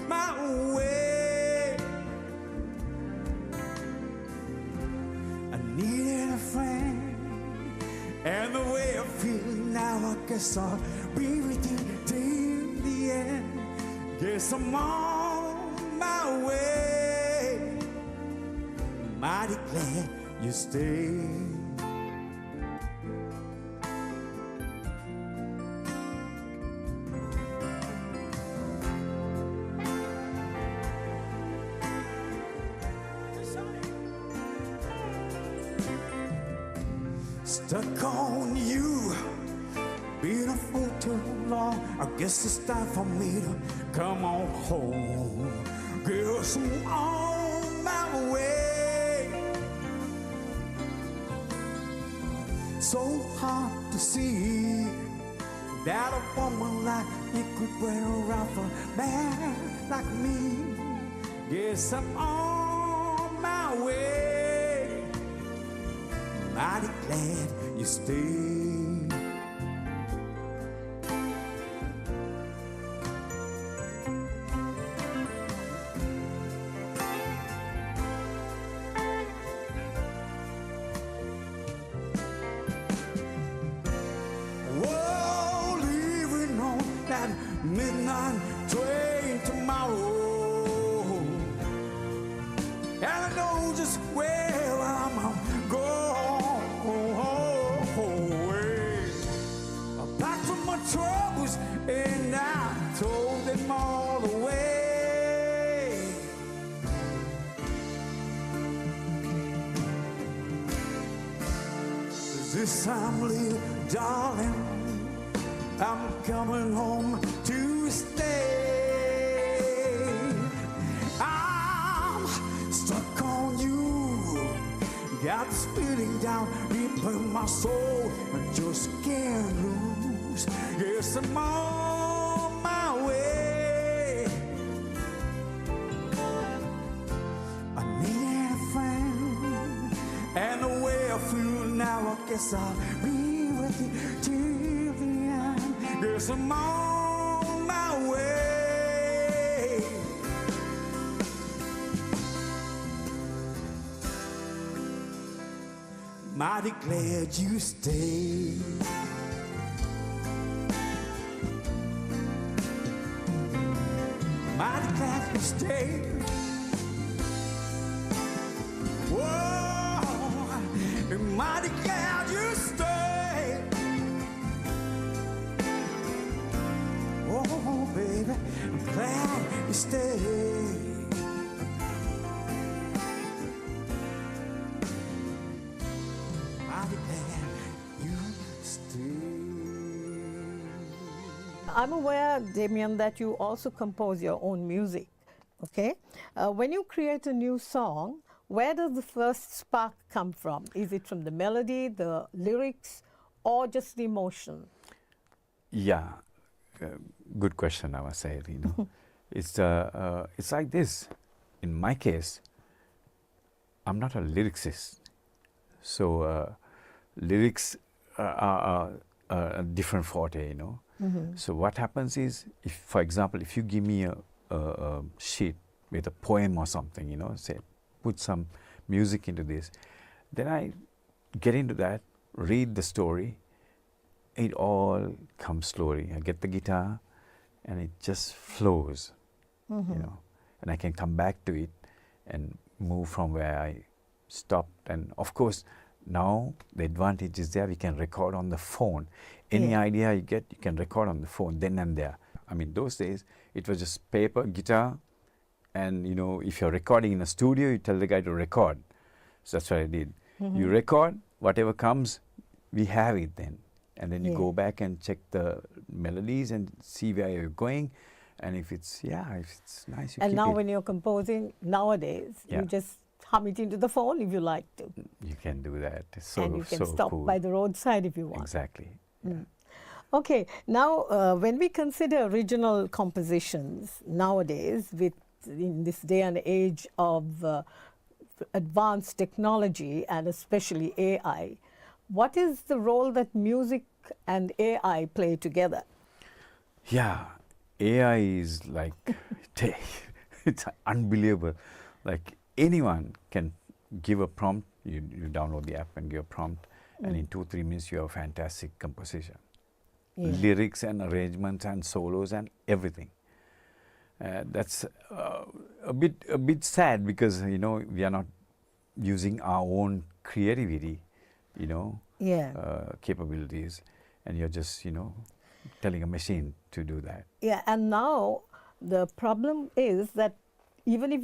my way. I needed a friend, and the way I feel now, I guess I'll be with you till the end. Guess I'm on my way. Mighty glad you stayed. Stuck on you, been a fool too long. I guess it's time for me to come on home. Guess I'm on my way. So hard to see that a woman like you could wait around for a man like me. Guess I'm on my way. Mighty glad you stayed. Whoa, leaving on that midnight train tomorrow, and I know just where I'm going. I packed up my troubles and I told them all away. This time, little darling, I'm coming home to stay. I'm stuck on you. Got this feeling down deep in my soul, I just can't lose. Yes, I'm on my way. I needed a friend, and the way I feel now, I guess I'll be with you till the end. Yes, I'm on my way. Mighty glad you stayed. Mighty glad you stayed. Whoa, mighty glad you stayed. Oh, baby, I'm glad you stayed. I'm aware, Damien, that you also compose your own music, okay? When you create a new song, where does the first spark come from? Is it from the melody, the lyrics, or just the emotion? Yeah, good question, I must say, you know. It's like this. In my case, I'm not a lyricist. So lyrics are a different forte, you know. So what happens is, if, for example, if you give me a sheet with a poem or something, you know, say, put some music into this, then I get into that, read the story, it all comes slowly. I get the guitar and it just flows, you know, and I can come back to it and move from where I stopped. And of course, now the advantage is there, we can record on the phone. Any idea you get, you can record on the phone then and there. I mean, those days, it was just paper, guitar, and you know, if you're recording in a studio, you tell the guy to record. So that's what I did. You record, whatever comes, we have it then. And then you go back and check the melodies and see where you're going. And if it's, if it's nice, you And keep now it. when you're composing nowadays, you just hum it into the phone if you like to. You can do that. It's so, and you can so stop cool. by the roadside if you want. Exactly. Okay, now when we consider original compositions nowadays, in this day and age of advanced technology and especially AI, what is the role that music and AI play together? Yeah, AI is like, it's unbelievable. Like anyone can give a prompt, you download the app and give a prompt, and in 2-3 minutes you have fantastic composition. Yeah. Lyrics and arrangements and solos and everything. That's a bit sad because, you know, we are not using our own creativity, you know, capabilities, and you're just, you know, telling a machine to do that. Yeah, and now the problem is that even if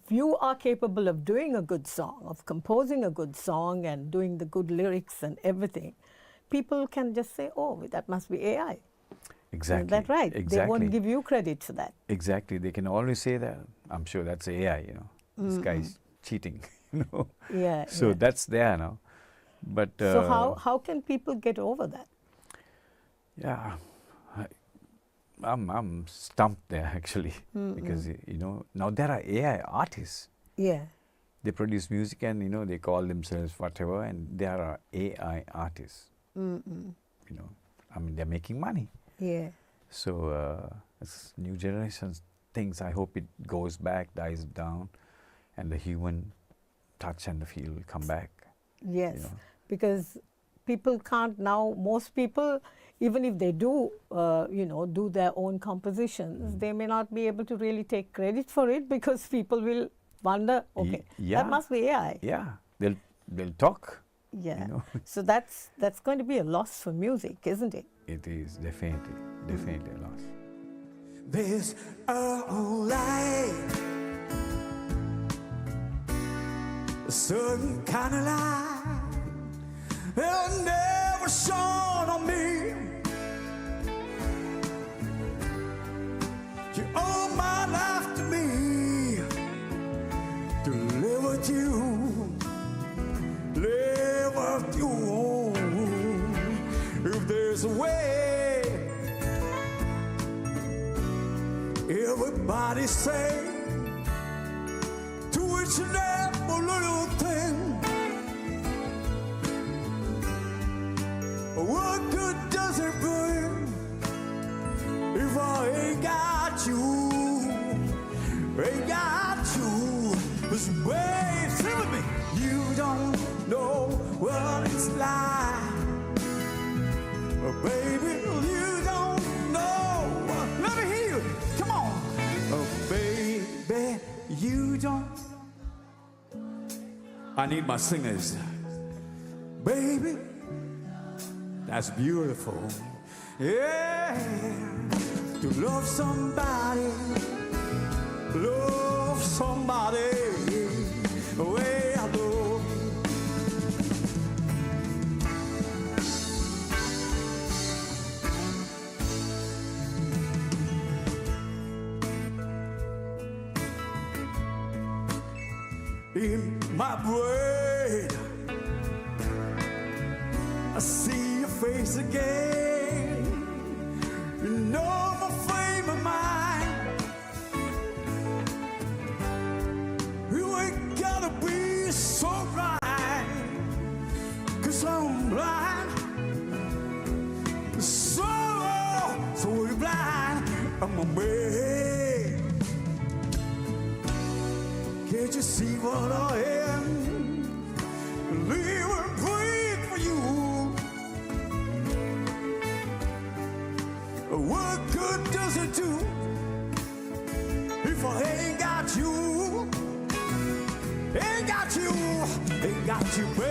you are capable of doing a good song, of composing a good song and doing the good lyrics and everything, people can just say, oh, that must be AI. Exactly. Is that right? Exactly. They won't give you credit for that. Exactly. They can always say that. I'm sure that's AI, you know. This guy's cheating, you know. Yeah. So that's there now. But so how can people get over that? Yeah, I'm stumped there actually because, you know, now there are AI artists. Yeah. They produce music and, you know, they call themselves whatever, and there are AI artists. You know, I mean, they're making money. Yeah. So it's new generations things. I hope it goes back, dies down, and the human touch and the feel will come back. Yes, you know. because people can't now, most people, even if they do, you know, do their own compositions, they may not be able to really take credit for it because people will wonder, okay, that must be AI. Yeah, they'll talk. Yeah, you know. so that's going to be a loss for music, isn't it? It is definitely a loss. There's a light, a certain kind of light that'll never shine on me. You owe my life to me, to live with you, live with you. If there's a way, everybody say to each and every little thing, what good does it bring if I ain't got you, ain't got you? Cause babe, sing with me. You don't know what it's like, baby, you don't know. Let me hear you. Come on. Baby, you don't. I need my singers. Baby, that's beautiful. Yeah. To love somebody the way I love. In my brain, I see your face again. You know my frame of mind. You ain't gotta be so right, 'cause I'm blind. So blind, I'm a man. Can't you see what I am? Live and breathe for you. What good does it do if I ain't got you? Ain't got you, baby.